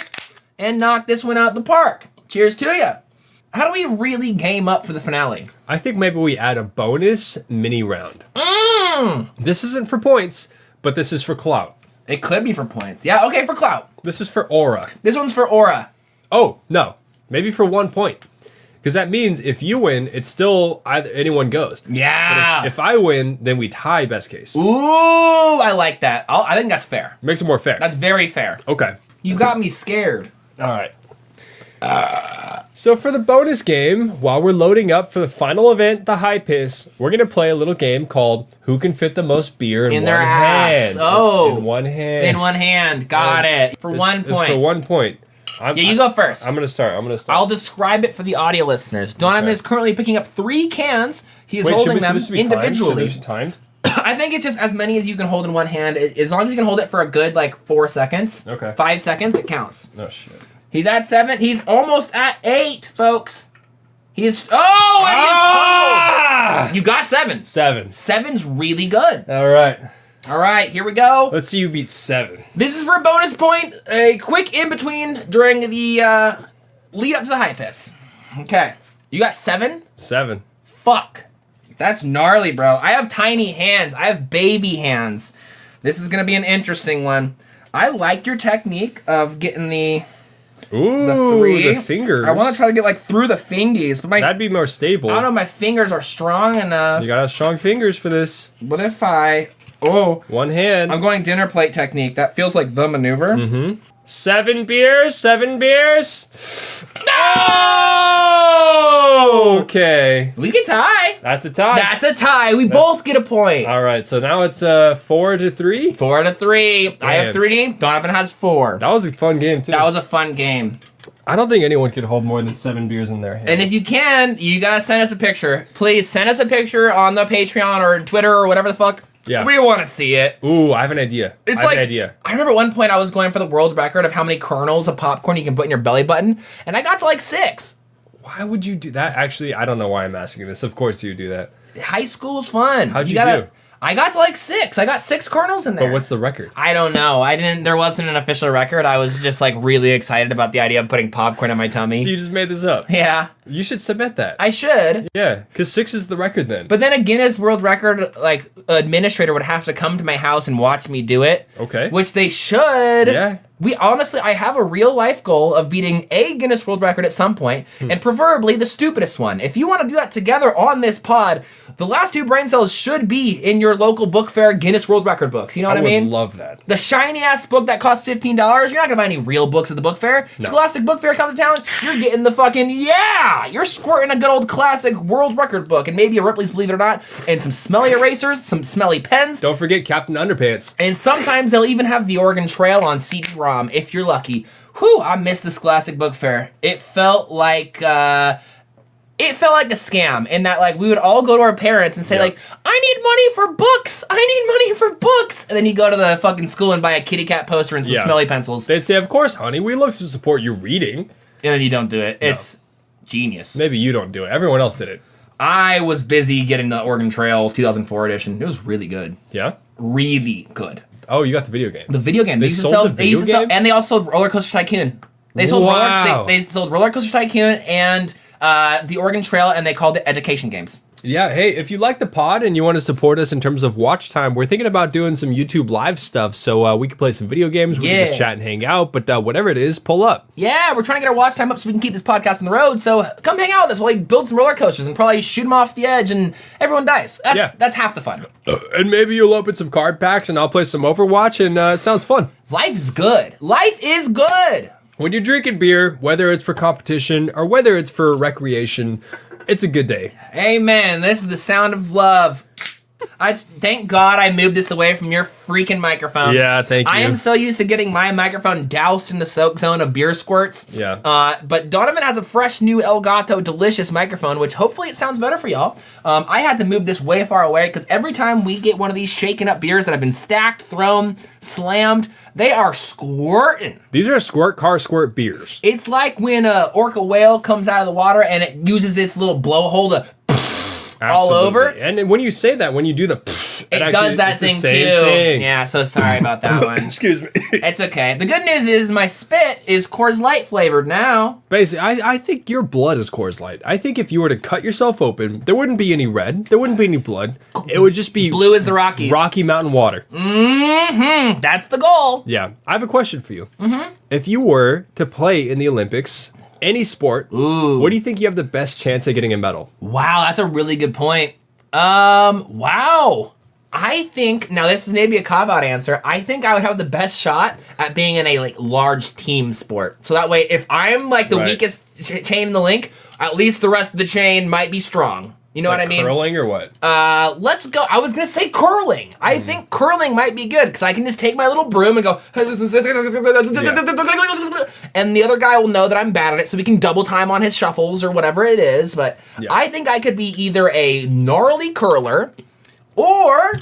and knock this one out the park. Cheers to ya. How do we really game up for the finale? I think maybe we add a bonus mini round. This isn't for points, but this is for clout. It could be for points. Yeah. Okay. For clout. This is for aura. This one's for aura. Oh, no. Maybe for 1 point. Because that means if you win, it's still either anyone goes. Yeah. If I win, then we tie best case. Ooh, I like that. I think that's fair. Makes it more fair. That's very fair. Okay. You got me scared. All right. So for the bonus game, while we're loading up for the final event, the high piss, we're going to play a little game called Who Can Fit the Most Beer in In One their ass. Hand. Oh. In one hand. In one hand. Got it. For It's- 1 it's point. for 1 point. Yeah, you go first. I'm going to start. I'll describe it for the audio listeners. Donovan Okay. is currently picking up 3 cans. He is Wait, holding them should this be timed? Should individually. this be timed? I think it's just as many as you can hold in one hand. As long as you can hold it for a good, 4 seconds. Okay. 5 seconds, it counts. Oh, shit. He's at 7. He's almost at 8, folks. He is. Oh, and he is totaled. You got 7. 7. 7's really good. All right. All right, here we go. Let's see you beat 7. This is for a bonus point. A quick in between during the lead up to the high piss. Okay. You got 7? 7. Fuck. That's gnarly, bro. I have tiny hands. I have baby hands. This is going to be an interesting one. I like your technique of getting the Ooh, 3. the fingers. I want to try to get through the fingies, but That'd be more stable. I don't know, my fingers are strong enough. You got strong fingers for this. What if I... Oh, One hand. I'm going dinner plate technique. That feels like the maneuver. 7 beers. 7 beers. No! Okay. We can tie. That's a tie. That's a tie. We both get a point. All right, so now it's 4-3. 4-3. I have Damn. 3. Donovan has 4. That was a fun game, too. That was a fun game. I don't think anyone could hold more than 7 beers in their hand. And if you can, you gotta send us a picture. Please send us a picture on the Patreon or Twitter or whatever the fuck. Yeah. We want to see it. Ooh, I have an idea. It's I have like, an idea. I remember at one point I was going for the world record of how many kernels of popcorn you can put in your belly button, and I got to like 6. Why would you do that? Actually, I don't know why I'm asking this. Of course you do that. High school is fun. How'd you gotta, do? I got to like 6. I got 6 kernels in there. But what's the record? I don't know. There wasn't an official record. I was just like really excited about the idea of putting popcorn in my tummy. So you just made this up. Yeah, You should submit that. I should. Yeah, because 6 is the record then. But then a Guinness World Record like administrator would have to come to my house and watch me do it. Okay. Which they should. Yeah. I have a real life goal of beating a Guinness World Record at some point, and preferably the stupidest one. If you want to do that together on this pod, the last 2 brain cells should be in your local book fair Guinness World Record books. You know what I mean? would love that. The shiny ass book that costs $15, you're not gonna buy any real books at the book fair. No. Scholastic Book Fair comes to town, you're getting the fucking, you're squirting a good old classic world record book, and maybe a Ripley's Believe It or Not, and some smelly erasers, some smelly pens, Don't forget Captain Underpants. and sometimes they'll even have the Oregon Trail on CD-ROM if you're lucky. Whew, I missed the Scholastic Book Fair. It felt like a scam in that like we would all go to our parents and say like, I need money for books. I need money for books. And then you go to the fucking school and buy a kitty cat poster and some smelly pencils. They'd say, of course, honey, we love to support your reading. And then you don't do it. It's genius. Maybe you don't do it. Everyone else did it. I was busy getting the Oregon Trail 2004 edition. It was really good. Yeah? Really good. Oh, you got the video game. The video game. They used to sold sell, the they used to video sell, game? and they also sold Roller Coaster Tycoon. They sold Wow. they sold Roller Coaster Tycoon and the Oregon Trail, and they called it Education Games. Yeah, hey, if you like the pod and you want to support us in terms of watch time, we're thinking about doing some YouTube live stuff, so we can play some video games, we can just chat and hang out, but whatever it is, pull up. Yeah, we're trying to get our watch time up so we can keep this podcast on the road, so come hang out with us while we build some roller coasters and probably shoot them off the edge and everyone dies. That's half the fun. And maybe you'll open some card packs and I'll play some Overwatch, and it sounds fun. Life is good. Life is good. When you're drinking beer, whether it's for competition or whether it's for recreation, it's a good day. Amen. This is the sound of love. Thank God I moved this away from your freaking microphone. Yeah, thank you. I am so used to getting my microphone doused in the soak zone of beer squirts. Yeah. But Donovan has a fresh new Elgato delicious microphone, which hopefully it sounds better for y'all. I had to move this way far away because every time we get one of these shaken up beers that have been stacked, thrown, slammed, they are squirting. These are squirt car squirt beers. It's like when a orca whale comes out of the water and it uses its little blowhole to all over. And when you say that, when you do the It actually, does that it's the thing same too. thing. Yeah, so sorry about that one. Excuse me. It's okay. The good news is my spit is Coors Light flavored now. Basically, I think your blood is Coors Light. I think if you were to cut yourself open, there wouldn't be any red. There wouldn't be any blood. It would just be Blue as the Rockies. Rocky Mountain water. Mm-hmm. That's the goal. Yeah. I have a question for you. Mm-hmm. If you were to play in the Olympics, any sport, what do you think you have the best chance of getting a medal? Wow, that's a really good point. Wow. I think, now this is maybe a cop-out answer, I think I would have the best shot at being in a like large team sport. So that way, if I'm like the weakest chain in the link, at least the rest of the chain might be strong. You know Like what I mean? Curling or what? Let's go. I was going to say curling. I think curling might be good because I can just take my little broom and go, and the other guy will know that I'm bad at it, so we can double time on his shuffles or whatever it is. But I think I could be either a gnarly curler or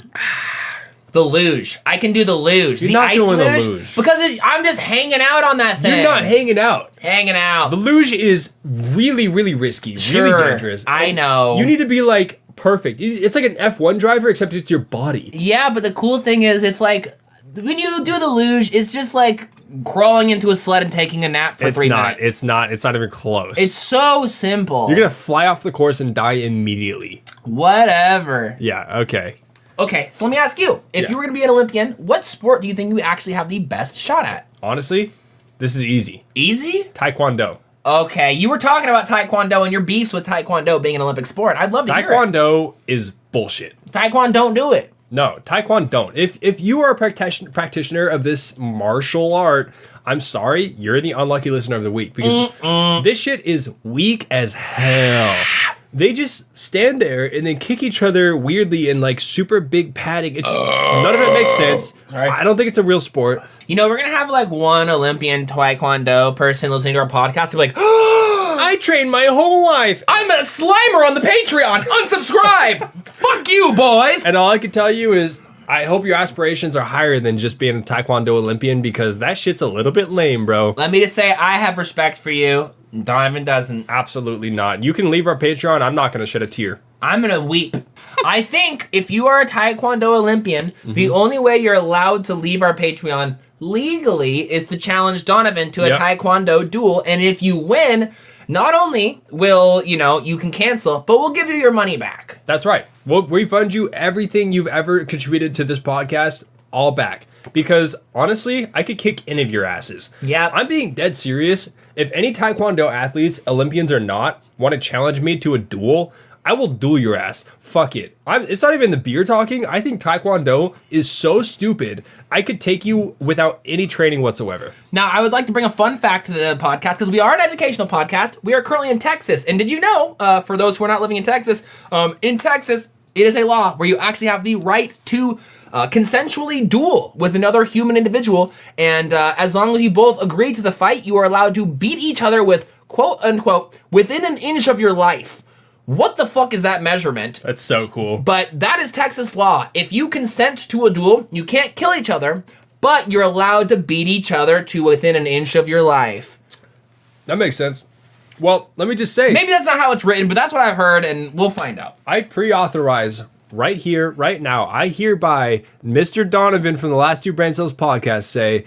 the luge. I can do the luge. You're the not ice doing the luge, luge. because I'm just hanging out on that thing. You're not hanging out. Hanging out. The luge is really, really risky, really dangerous. I know. You need to be like perfect. It's like an F1 driver, except it's your body. Yeah, but the cool thing is, it's like when you do the luge, it's just like crawling into a sled and taking a nap for 3 minutes. It's not even close. It's so simple. You're gonna fly off the course and die immediately. Whatever. Yeah. Okay. Okay, so let me ask you: if you were going to be an Olympian, what sport do you think you actually have the best shot at? Honestly, this is easy. Easy? Taekwondo. Okay, you were talking about Taekwondo and your beefs with Taekwondo being an Olympic sport. I'd love to hear it. Taekwondo is bullshit. Taekwondo don't do it. No, Taekwondo don't. If you are a practitioner of this martial art, I'm sorry, you're the unlucky listener of the week because this shit is weak as hell. They just stand there and then kick each other weirdly in like super big padding. It's none of it makes sense. Sorry. I don't think it's a real sport. You know, we're going to have like one Olympian Taekwondo person listening to our podcast and be like, I trained my whole life. I'm a Slimer on the Patreon. Unsubscribe. Fuck you, boys. And all I can tell you is I hope your aspirations are higher than just being a Taekwondo Olympian because that shit's a little bit lame, bro. Let me just say, I have respect for you. Donovan doesn't. Absolutely not. You can leave our Patreon. I'm not going to shed a tear. I'm going to weep. I think if you are a Taekwondo Olympian, the only way you're allowed to leave our Patreon legally is to challenge Donovan to a Taekwondo duel. And if you win, not only will, you can cancel, but we'll give you your money back. That's right. We'll refund you everything you've ever contributed to this podcast, all back. Because honestly, I could kick any of your asses. Yeah. I'm being dead serious. If any Taekwondo athletes, Olympians or not, want to challenge me to a duel, I will duel your ass. Fuck it. It's not even the beer talking. I think Taekwondo is so stupid. I could take you without any training whatsoever. Now, I would like to bring a fun fact to the podcast because we are an educational podcast. We are currently in Texas. And did you know, for those who are not living in Texas, it is a law where you actually have the right to consensually duel with another human individual. And as long as you both agree to the fight, you are allowed to beat each other with, quote unquote, within an inch of your life. What the fuck is that measurement? That's so cool. But that is Texas law. If you consent to a duel, you can't kill each other, but you're allowed to beat each other to within an inch of your life. That makes sense. Well, let me just say. Maybe that's not how it's written, but that's what I've heard, and we'll find out. I pre-authorize right here, right now. I hereby, Mr. Donovan from the Last Two Brain Cells podcast say,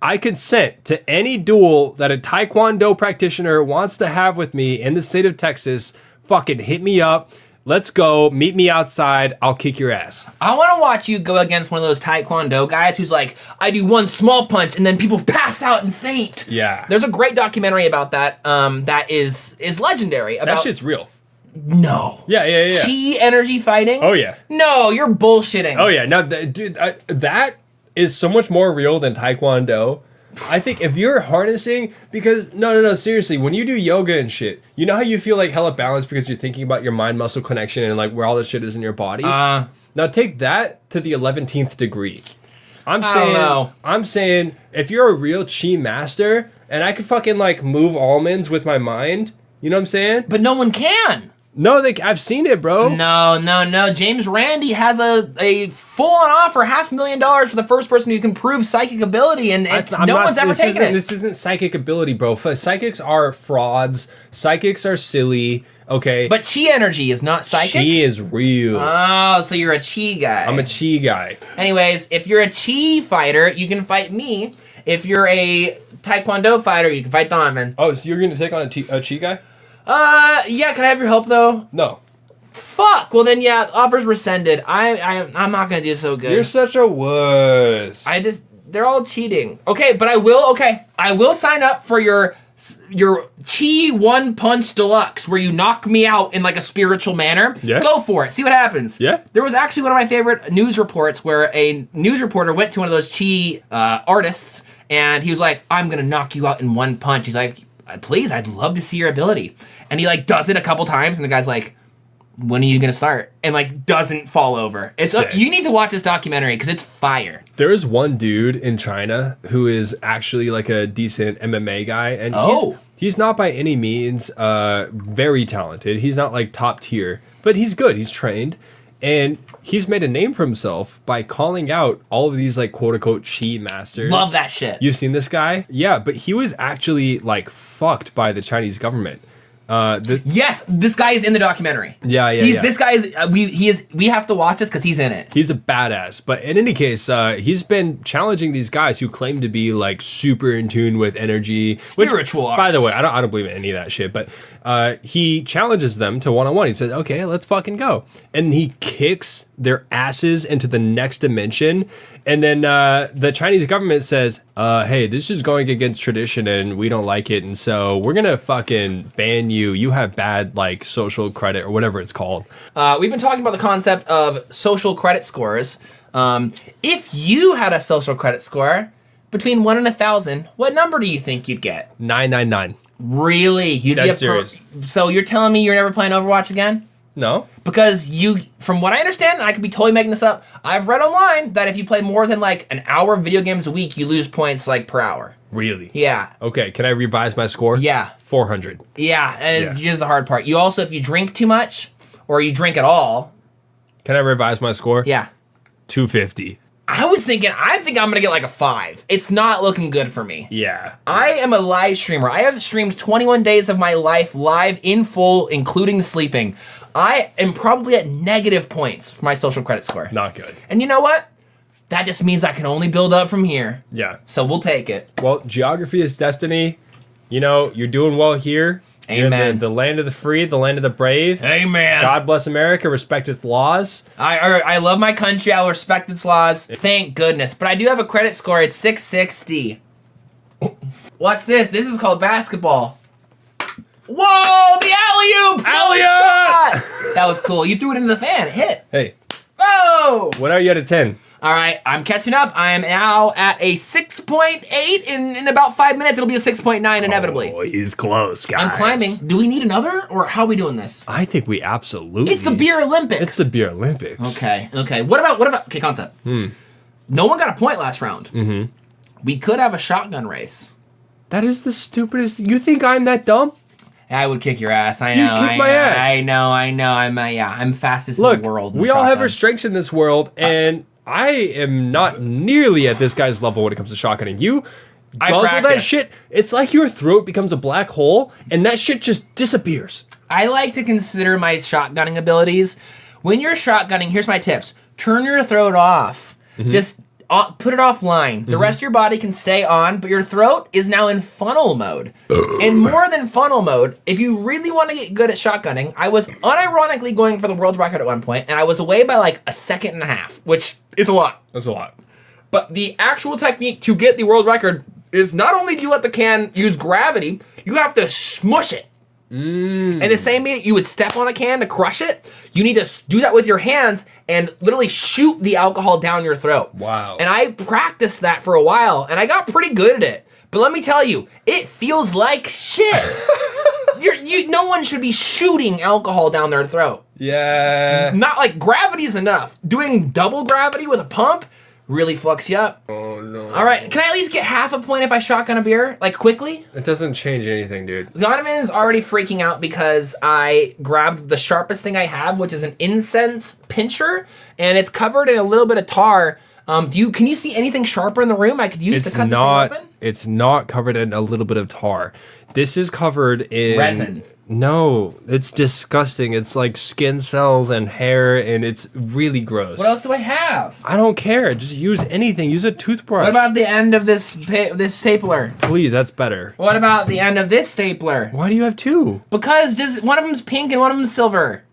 I consent to any duel that a Taekwondo practitioner wants to have with me in the state of Texas. Fucking hit me up. Let's go. Meet me outside. I'll kick your ass. I want to watch you go against one of those Taekwondo guys who's like, I do one small punch and then people pass out and faint. Yeah. There's a great documentary about that that is legendary. That shit's real. No. Yeah. Chi energy fighting? Oh, yeah. No, you're bullshitting. Oh, yeah. Now, dude, that is so much more real than Taekwondo. I think if you're harnessing, because no, seriously, when you do yoga and shit, you know how you feel like hella balanced because you're thinking about your mind-muscle connection and like where all this shit is in your body? Now take that to the 11th degree. I'm saying if you're a real chi master and I could fucking like move almonds with my mind, you know what I'm saying? But no one can. No, I've seen it, bro. No. James Randi has a full-on offer, $500,000 for the first person who can prove psychic ability, and no one's ever taken it. This isn't psychic ability, bro. Psychics are frauds. Psychics are silly. Okay. But chi energy is not psychic? Chi is real. Oh, so you're a chi guy. I'm a chi guy. Anyways, if you're a chi fighter, you can fight me. If you're a Taekwondo fighter, you can fight Donovan. Oh, so you're going to take on a chi guy? Yeah, can I have your help, though? No. Fuck! Well, then, yeah, offer's rescinded. I'm not gonna do so good. You're such a wuss. They're all cheating. Okay, but I will sign up for your Chi One Punch Deluxe, where you knock me out in like a spiritual manner. Yeah. Go for it. See what happens. Yeah. There was actually one of my favorite news reports where a news reporter went to one of those Chi artists, and he was like, I'm gonna knock you out in one punch. He's like, please, I'd love to see your ability. And he like does it a couple times, and the guy's like, when are you gonna start? And like doesn't fall over. You need to watch this documentary because it's fire. There is one dude in China who is actually like a decent MMA guy, and he's not by any means very talented. He's not like top tier, but he's good. He's trained, and he's made a name for himself by calling out all of these like quote unquote chi masters. Love that shit. You've seen this guy? Yeah, but he was actually like fucked by the Chinese government. Yes, this guy is in the documentary. Yeah. This guy is. We have to watch this because he's in it. He's a badass. But in any case, he's been challenging these guys who claim to be like super in tune with energy, spiritual. Which, by the way, I don't believe in any of that shit. But he challenges them to one-on-one. He says, "Okay, let's fucking go," and he kicks their asses into the next dimension. And then the Chinese government says, hey, this is going against tradition and we don't like it. And so we're going to fucking ban you. You have bad like social credit or whatever it's called. We've been talking about the concept of social credit scores. If you had a social credit score, between 1 and 1,000, what number do you think you'd get? 999. Really? You'd Dead be serious. So you're telling me you're never playing Overwatch again? No. Because from what I understand, and I could be totally making this up, I've read online that if you play more than like an hour of video games a week, you lose points like per hour. Really? Yeah. Okay, can I revise my score? Yeah. 400. Yeah, and it's just the hard part. You also, if you drink too much, or you drink at all. Can I revise my score? Yeah. 250. I think I'm gonna get like a 5. It's not looking good for me. Yeah. I am a live streamer. I have streamed 21 days of my life live in full, including sleeping. I am probably at negative points for my social credit score. Not good. And you know what? That just means I can only build up from here. Yeah. So we'll take it. Well, geography is destiny. You know, you're doing well here. You're Amen. in the land of the free, the land of the brave. Amen. God bless America. Respect its laws. I love my country. I will respect its laws. Thank goodness. But I do have a credit score. It's 660. Watch this. This is called basketball. Whoa! The alley-oop! Alley-oop! That was cool. You threw it into the fan. It hit. Hey, Oh! what are you at a 10? All right, I'm catching up. I am now at a 6.8. In about 5 minutes, it'll be a 6.9 inevitably. Oh, he's close, guys. I'm climbing. Do we need another, or how are we doing this? I think we absolutely. It's the Beer Olympics. It's the Beer Olympics. Okay. What about? Okay, concept. No one got a point last round. Mm-hmm. We could have a shotgun race. That is the stupidest. You think I'm that dumb? I would kick your ass. I You know. kick my ass. I know. I'm fastest Look, in the world. we all have our strengths in this world, and I am not nearly at this guy's level when it comes to shotgunning. You guzzle that practice. shit. It's like your throat becomes a black hole, and that shit just disappears. I like to consider my shotgunning abilities. When you're shotgunning, here's my tips. Turn your throat off. Just put it offline. The rest of your body can stay on, but your throat is now in funnel mode. And more than funnel mode, if you really want to get good at shotgunning, I was unironically going for the world record at one point, and I was away by like a second and a half, which is a lot. That's a lot. But the actual technique to get the world record is not only do you let the can use gravity, you have to smush it. And the same way you would step on a can to crush it, you need to do that with your hands and literally shoot the alcohol down your throat. Wow. And I practiced that for a while, and I got pretty good at it. But let me tell you, it feels like shit. No one should be shooting alcohol down their throat. Yeah. Not like gravity is enough. Doing double gravity with a pump really fucks you up. Oh, no. All right, can I at least get half a point if I shotgun a beer, like quickly? It doesn't change anything, dude. Donovan is already freaking out because I grabbed the sharpest thing I have, which is an incense pincher, and it's covered in a little bit of tar. Can you see anything sharper in the room I could use to cut this thing open? It's not covered in a little bit of tar. This is covered in Resin. No, it's disgusting. It's like skin cells and hair, and it's really gross. What else do I have? I don't care. Just use anything. Use a toothbrush. What about the end of this stapler? Please, that's better. What about the end of this stapler? Why do you have two? Because just one of them's pink and one of them's silver.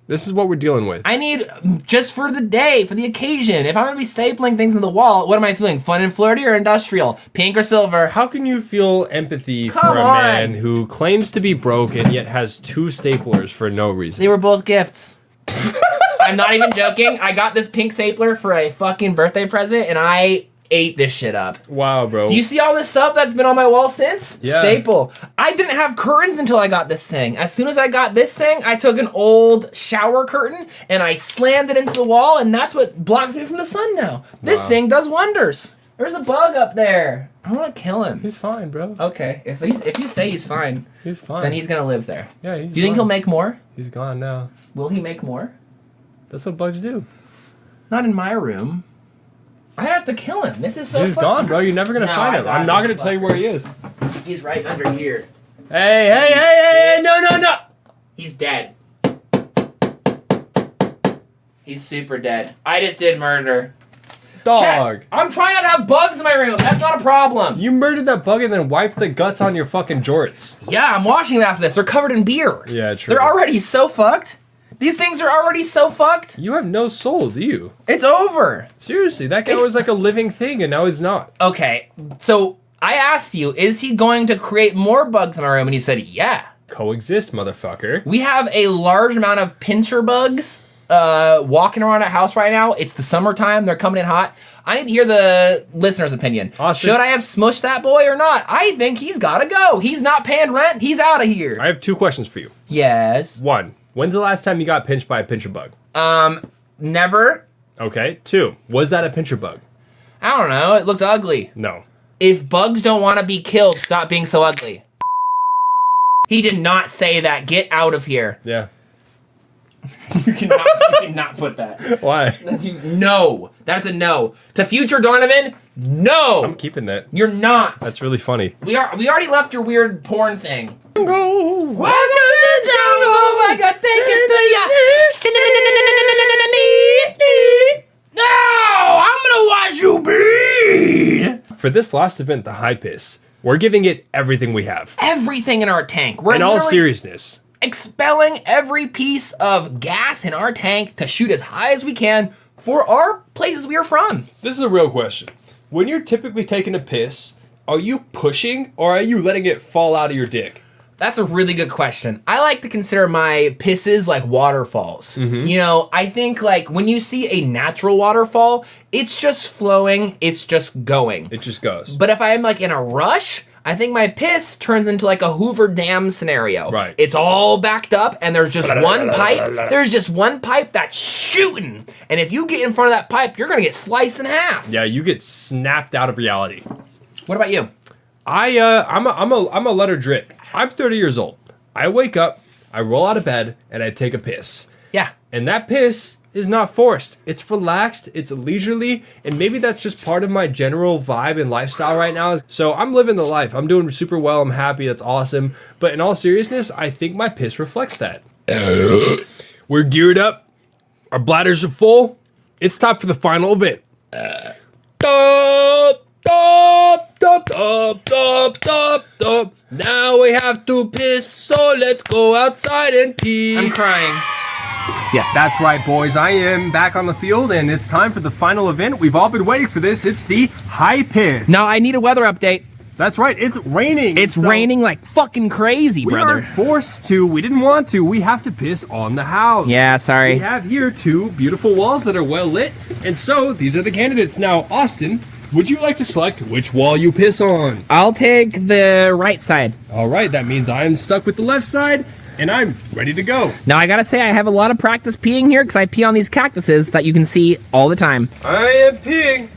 This is what we're dealing with. I need, just for the day, for the occasion. If I'm going to be stapling things in the wall, what am I feeling? Fun and flirty or industrial? Pink or silver? How can you feel empathy Come for a on. man who claims to be broke and yet has two staplers for no reason? They were both gifts. I'm not even joking. I got this pink stapler for a fucking birthday present, and I ate this shit up. Wow, bro. Do you see all this stuff that's been on my wall since? Yeah. Staple. I didn't have curtains until I got this thing. As soon as I got this thing, I took an old shower curtain and I slammed it into the wall, and that's what blocks me from the sun now. This thing does wonders. There's a bug up there. I want to kill him. He's fine, bro. Okay, if you say he's fine, He's fine. then he's gonna live there. Yeah, he's Do you think fine. he'll make more? He's gone now. Will he make more? That's what bugs do. Not in my room. I have to kill him. This is so He's fun. gone, bro. You're never gonna No, find I him. got I'm not this gonna tell you where he is. He's right under here. Hey, no. He's dead. He's super dead. I just did murder. Dog. Chat, I'm trying not to have bugs in my room. That's not a problem. You murdered that bug and then wiped the guts on your fucking jorts. Yeah, I'm washing them after this. They're covered in beer. Yeah, true. They're already so fucked. These things are already so fucked. You have no soul, do you? It's over. Seriously, that guy was like a living thing and now he's not. Okay, so I asked you, is he going to create more bugs in my room? And you said, yeah. Coexist, motherfucker. We have a large amount of pincher bugs walking around our house right now. It's the summertime. They're coming in hot. I need to hear the listener's opinion. Austin. Should I have smushed that boy or not? I think he's got to go. He's not paying rent. He's out of here. I have 2 questions for you. Yes. 1, when's the last time you got pinched by a pincher bug? Never. Okay. 2, was that a pincher bug? I don't know. It looks ugly. No. If bugs don't want to be killed, stop being so ugly. He did not say that. Get out of here. Yeah. You cannot put that. Why? No. That's a no. To future Donovan, no. I'm keeping that. You're not. That's really funny. We already left your weird porn thing. Welcome to the jungle. I got to take it to ya. No, I'm gonna watch you bleed. For this last event, the High Piss, we're giving it everything we have. Everything in our tank. We're In all literally seriousness. expelling every piece of gas in our tank to shoot as high as we can for our places we are from. This is a real question. When you're typically taking a piss, are you pushing or are you letting it fall out of your dick? That's a really good question. I like to consider my pisses like waterfalls. You know, I think like when you see a natural waterfall, it's just flowing, it's just going. It just goes. But if I'm like in a rush, I think my piss turns into like a Hoover Dam scenario. Right. It's all backed up and there's just one pipe. There's just one pipe that's shooting. And if you get in front of that pipe, you're gonna get sliced in half. Yeah, you get snapped out of reality. What about you? I'm a let her drip. I'm 30 years old. I wake up, I roll out of bed, and I take a piss. Yeah. And that piss is not forced. It's relaxed, it's leisurely, and maybe that's just part of my general vibe and lifestyle right now. So I'm living the life. I'm doing super well. I'm happy. That's awesome. But in all seriousness, I think my piss reflects that. We're geared up. Our bladders are full. It's time for the final event. Now we have to piss, so let's go outside and pee. I'm crying. Yes, that's right, boys. I am back on the field, and it's time for the final event. We've all been waiting for this. It's the High Piss. Now I need a weather update. That's right. It's raining. It's raining like fucking crazy, We brother. are forced to. We didn't want to. We have to piss on the house. Yeah, sorry. We have here 2 beautiful walls that are well lit, and so these are the candidates. Now, Austin, would you like to select which wall you piss on? I'll take the right side. All right, that means I'm stuck with the left side, and I'm ready to go. Now I gotta say I have a lot of practice peeing here because I pee on these cactuses that you can see all the time. I am peeing.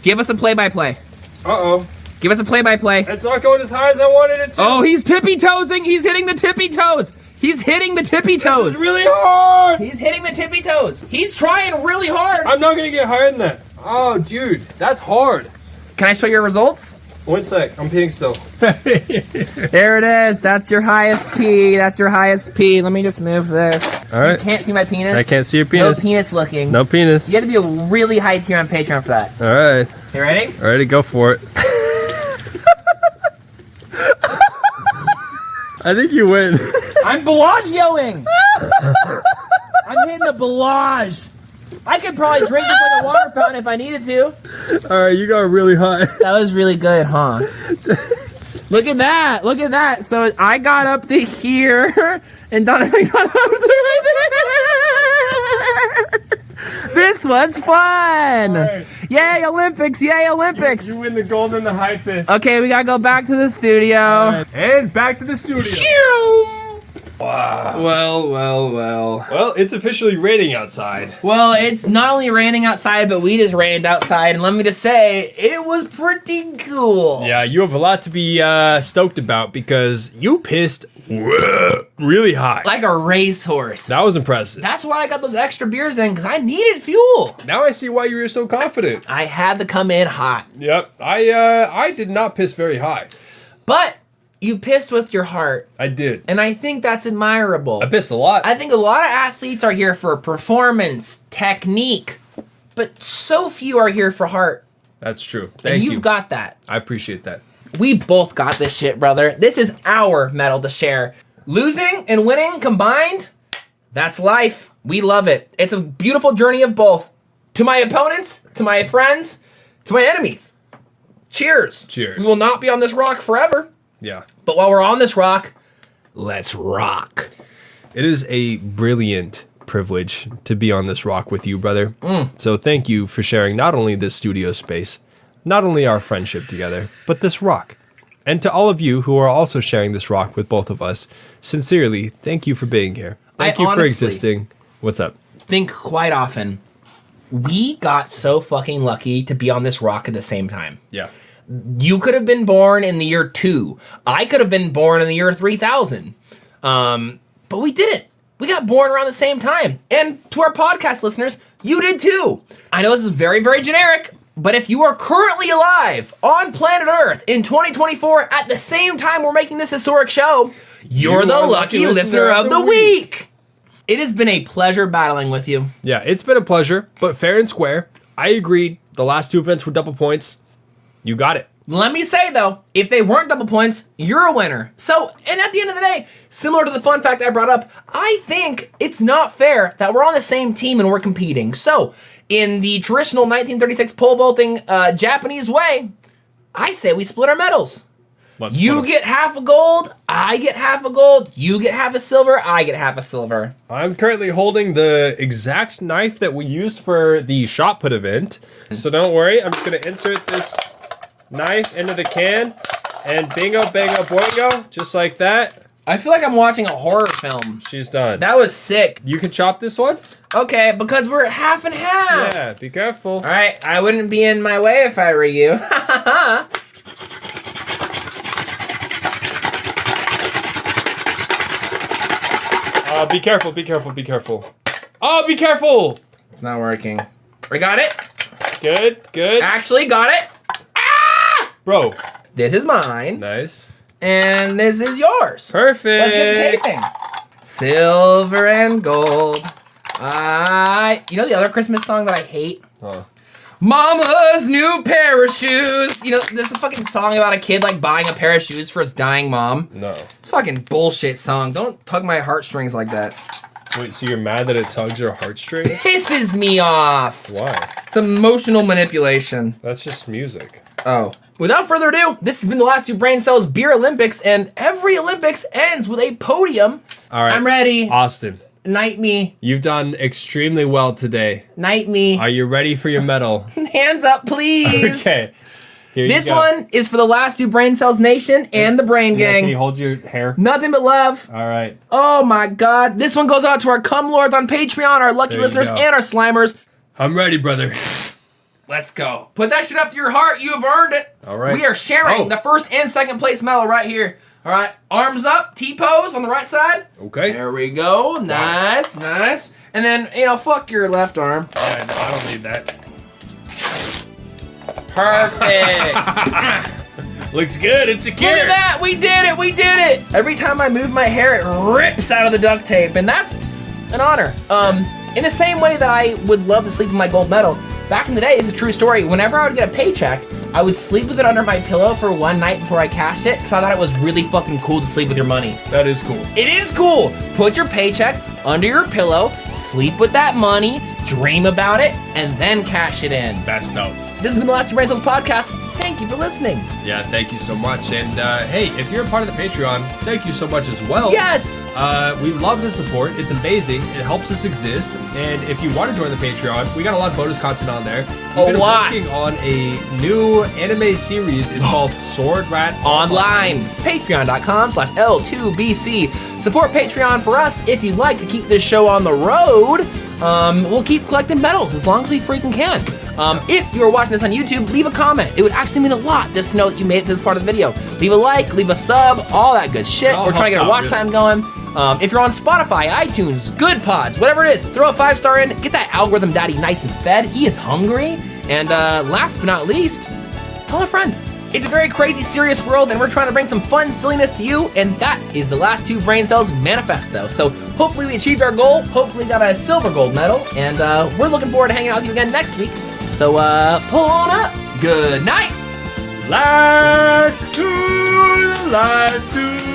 Give us a play-by-play. Uh-oh. Give us a play-by-play. It's not going as high as I wanted it to. Oh, he's tippy-toesing. He's hitting the tippy toes. He's hitting the tippy toes. This is really hard. He's hitting the tippy toes. He's trying really hard. I'm not going to get higher than that. Oh, dude, that's hard. Can I show your results? 1 sec, I'm peeing still. There it is. That's your highest pee. That's your highest pee. Let me just move this. All right. You can't see my penis. I can't see your No penis. penis looking. No penis. You have to be a really high tier on Patreon for that. All right. You ready? All right, go for it. I think you win. I'm Bellagioing. I'm hitting the Bellage. I could probably drink this like a water fountain if I needed to. All right, you got really high. That was really good, huh? Look at that. Look at that. So I got up to here, and Donovan got up to right there. This was fun. Right. Yay, Olympics. Yay, Olympics. You win the gold and the high fist. Okay, we got to go back to the studio. Right. And back to the studio. Wow. Well, it's officially raining outside. Well, it's not only raining outside, but we just rained outside, and let me just say, it was pretty cool. Yeah, you have a lot to be stoked about because you pissed really high. Like a racehorse. That was impressive. That's why I got those extra beers in, because I needed fuel. Now I see why you were so confident. I had to come in hot. Yep, I did not piss very high. But you pissed with your heart, I did. and I think that's admirable. I pissed a lot. I think a lot of athletes are here for performance, technique, but so few are here for heart. That's true. And Thank you. you've got that. I appreciate that. We both got this shit, brother. This is our medal to share. Losing and winning combined, that's life. We love it. It's a beautiful journey of both. To my opponents, to my friends, to my enemies. Cheers. Cheers. We will not be on this rock forever. Yeah. But while we're on this rock, let's rock. It is a brilliant privilege to be on this rock with you, brother. So thank you for sharing not only this studio space, not only our friendship together, but this rock. And to all of you who are also sharing this rock with both of us, sincerely, thank you for being here. Thank you for honestly existing. What's up? think quite often, we got so fucking lucky to be on this rock at the same time. Yeah. You could have been born in the year 2. I could have been born in the year 3000. But we didn't. We got born around the same time. And to our podcast listeners, you did too. I know this is very, very generic, but if you are currently alive on planet Earth in 2024 at the same time we're making this historic show, you're the lucky listener of the week. It has been a pleasure battling with you. Yeah, it's been a pleasure, but fair and square. I agreed. The last 2 events were double points. You got it. Let me say, though, if they weren't double points, you're a winner. So, and at the end of the day, similar to the fun fact I brought up, I think it's not fair that we're on the same team and we're competing. So, in the traditional 1936 pole vaulting Japanese way, I say we split our medals. You get half a gold, I get half a gold, you get half a silver, I get half a silver. I'm currently holding the exact knife that we used for the shot put event. So don't worry, I'm just going to insert this knife into the can, and bingo, bango, boingo, just like that. I feel like I'm watching a horror film. She's done. That was sick. You can chop this one? Okay, because we're half and half. Yeah, be careful. All right, I wouldn't be in my way if I were you. Be careful, be careful, be careful. Oh, be careful! It's not working. We got it. Good, good. Actually, got it. Ah! Bro. This is mine. Nice. And this is yours. Perfect. Let's get the taping. Silver and gold. You know the other Christmas song that I hate? Huh. Mama's new pair of shoes. You know, there's a fucking song about a kid like buying a pair of shoes for his dying mom. No. It's a fucking bullshit song. Don't tug my heartstrings like that. Wait, so you're mad that it tugs your heartstrings? Pisses me off. Why? It's emotional manipulation. That's just music. Oh. Without further ado, this has been the last 2 Brain Cells Beer Olympics, and every Olympics ends with a podium. All right. I'm ready. Austin. Night me. You've done extremely well today. Night me. Are you ready for your medal? Hands up, please. Okay. Here you This go. one is for the last 2 Brain Cells Nation and the Brain Yeah, Gang. can you hold your hair? Nothing but love. All right. Oh my god. This one goes out to our cum lords on Patreon, our lucky There you listeners, go. and our slimers. I'm ready, brother. Let's go. Put that shit up to your heart. You have earned it. All right. We are sharing Oh. the first and second place medal right here. All right. Arms up. T-pose on the right side. Okay. There we go. Nice, nice. And then, fuck your left arm. Yeah, no, I don't need that. Perfect. Looks good. It's secure. Look at that. We did it. We did it. Every time I move my hair, it rips out of the duct tape. And that's an honor. In the same way that I would love to sleep with my gold medal, back in the day, it's a true story. Whenever I would get a paycheck, I would sleep with it under my pillow for one night before I cashed it, because I thought it was really fucking cool to sleep with your money. That is cool. It is cool. Put your paycheck under your pillow, sleep with that money, dream about it, and then cash it in. Best note. This has been the Last 2 Brain Cells podcast. Thank you for listening. Yeah, thank you so much. And hey, if you're a part of the Patreon, thank you so much as well. Yes! We love the support. It's amazing. It helps us exist. And if you want to join the Patreon, we got a lot of bonus content on there. We've been working on a new anime series. It's called Sword Rat Online. Patreon.com/L2BC. Support Patreon for us if you'd like to keep this show on the road. We'll keep collecting medals as long as we freaking can. If you're watching this on YouTube, leave a comment. It would actually mean a lot just to know that you made it to this part of the video. Leave a like, leave a sub, all that good shit. We're trying to get our watch time going. If you're on Spotify, iTunes, Good Pods, whatever it is, throw a 5-star in. Get that algorithm daddy nice and fed. He is hungry. And last but not least, tell a friend. It's a very crazy, serious world, and we're trying to bring some fun silliness to you, and that is the Last 2 Brain Cells manifesto. So hopefully we achieved our goal, hopefully got a silver gold medal, and we're looking forward to hanging out with you again next week. So pull on up. Good night. Last 2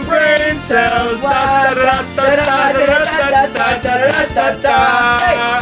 brain cells. Hey.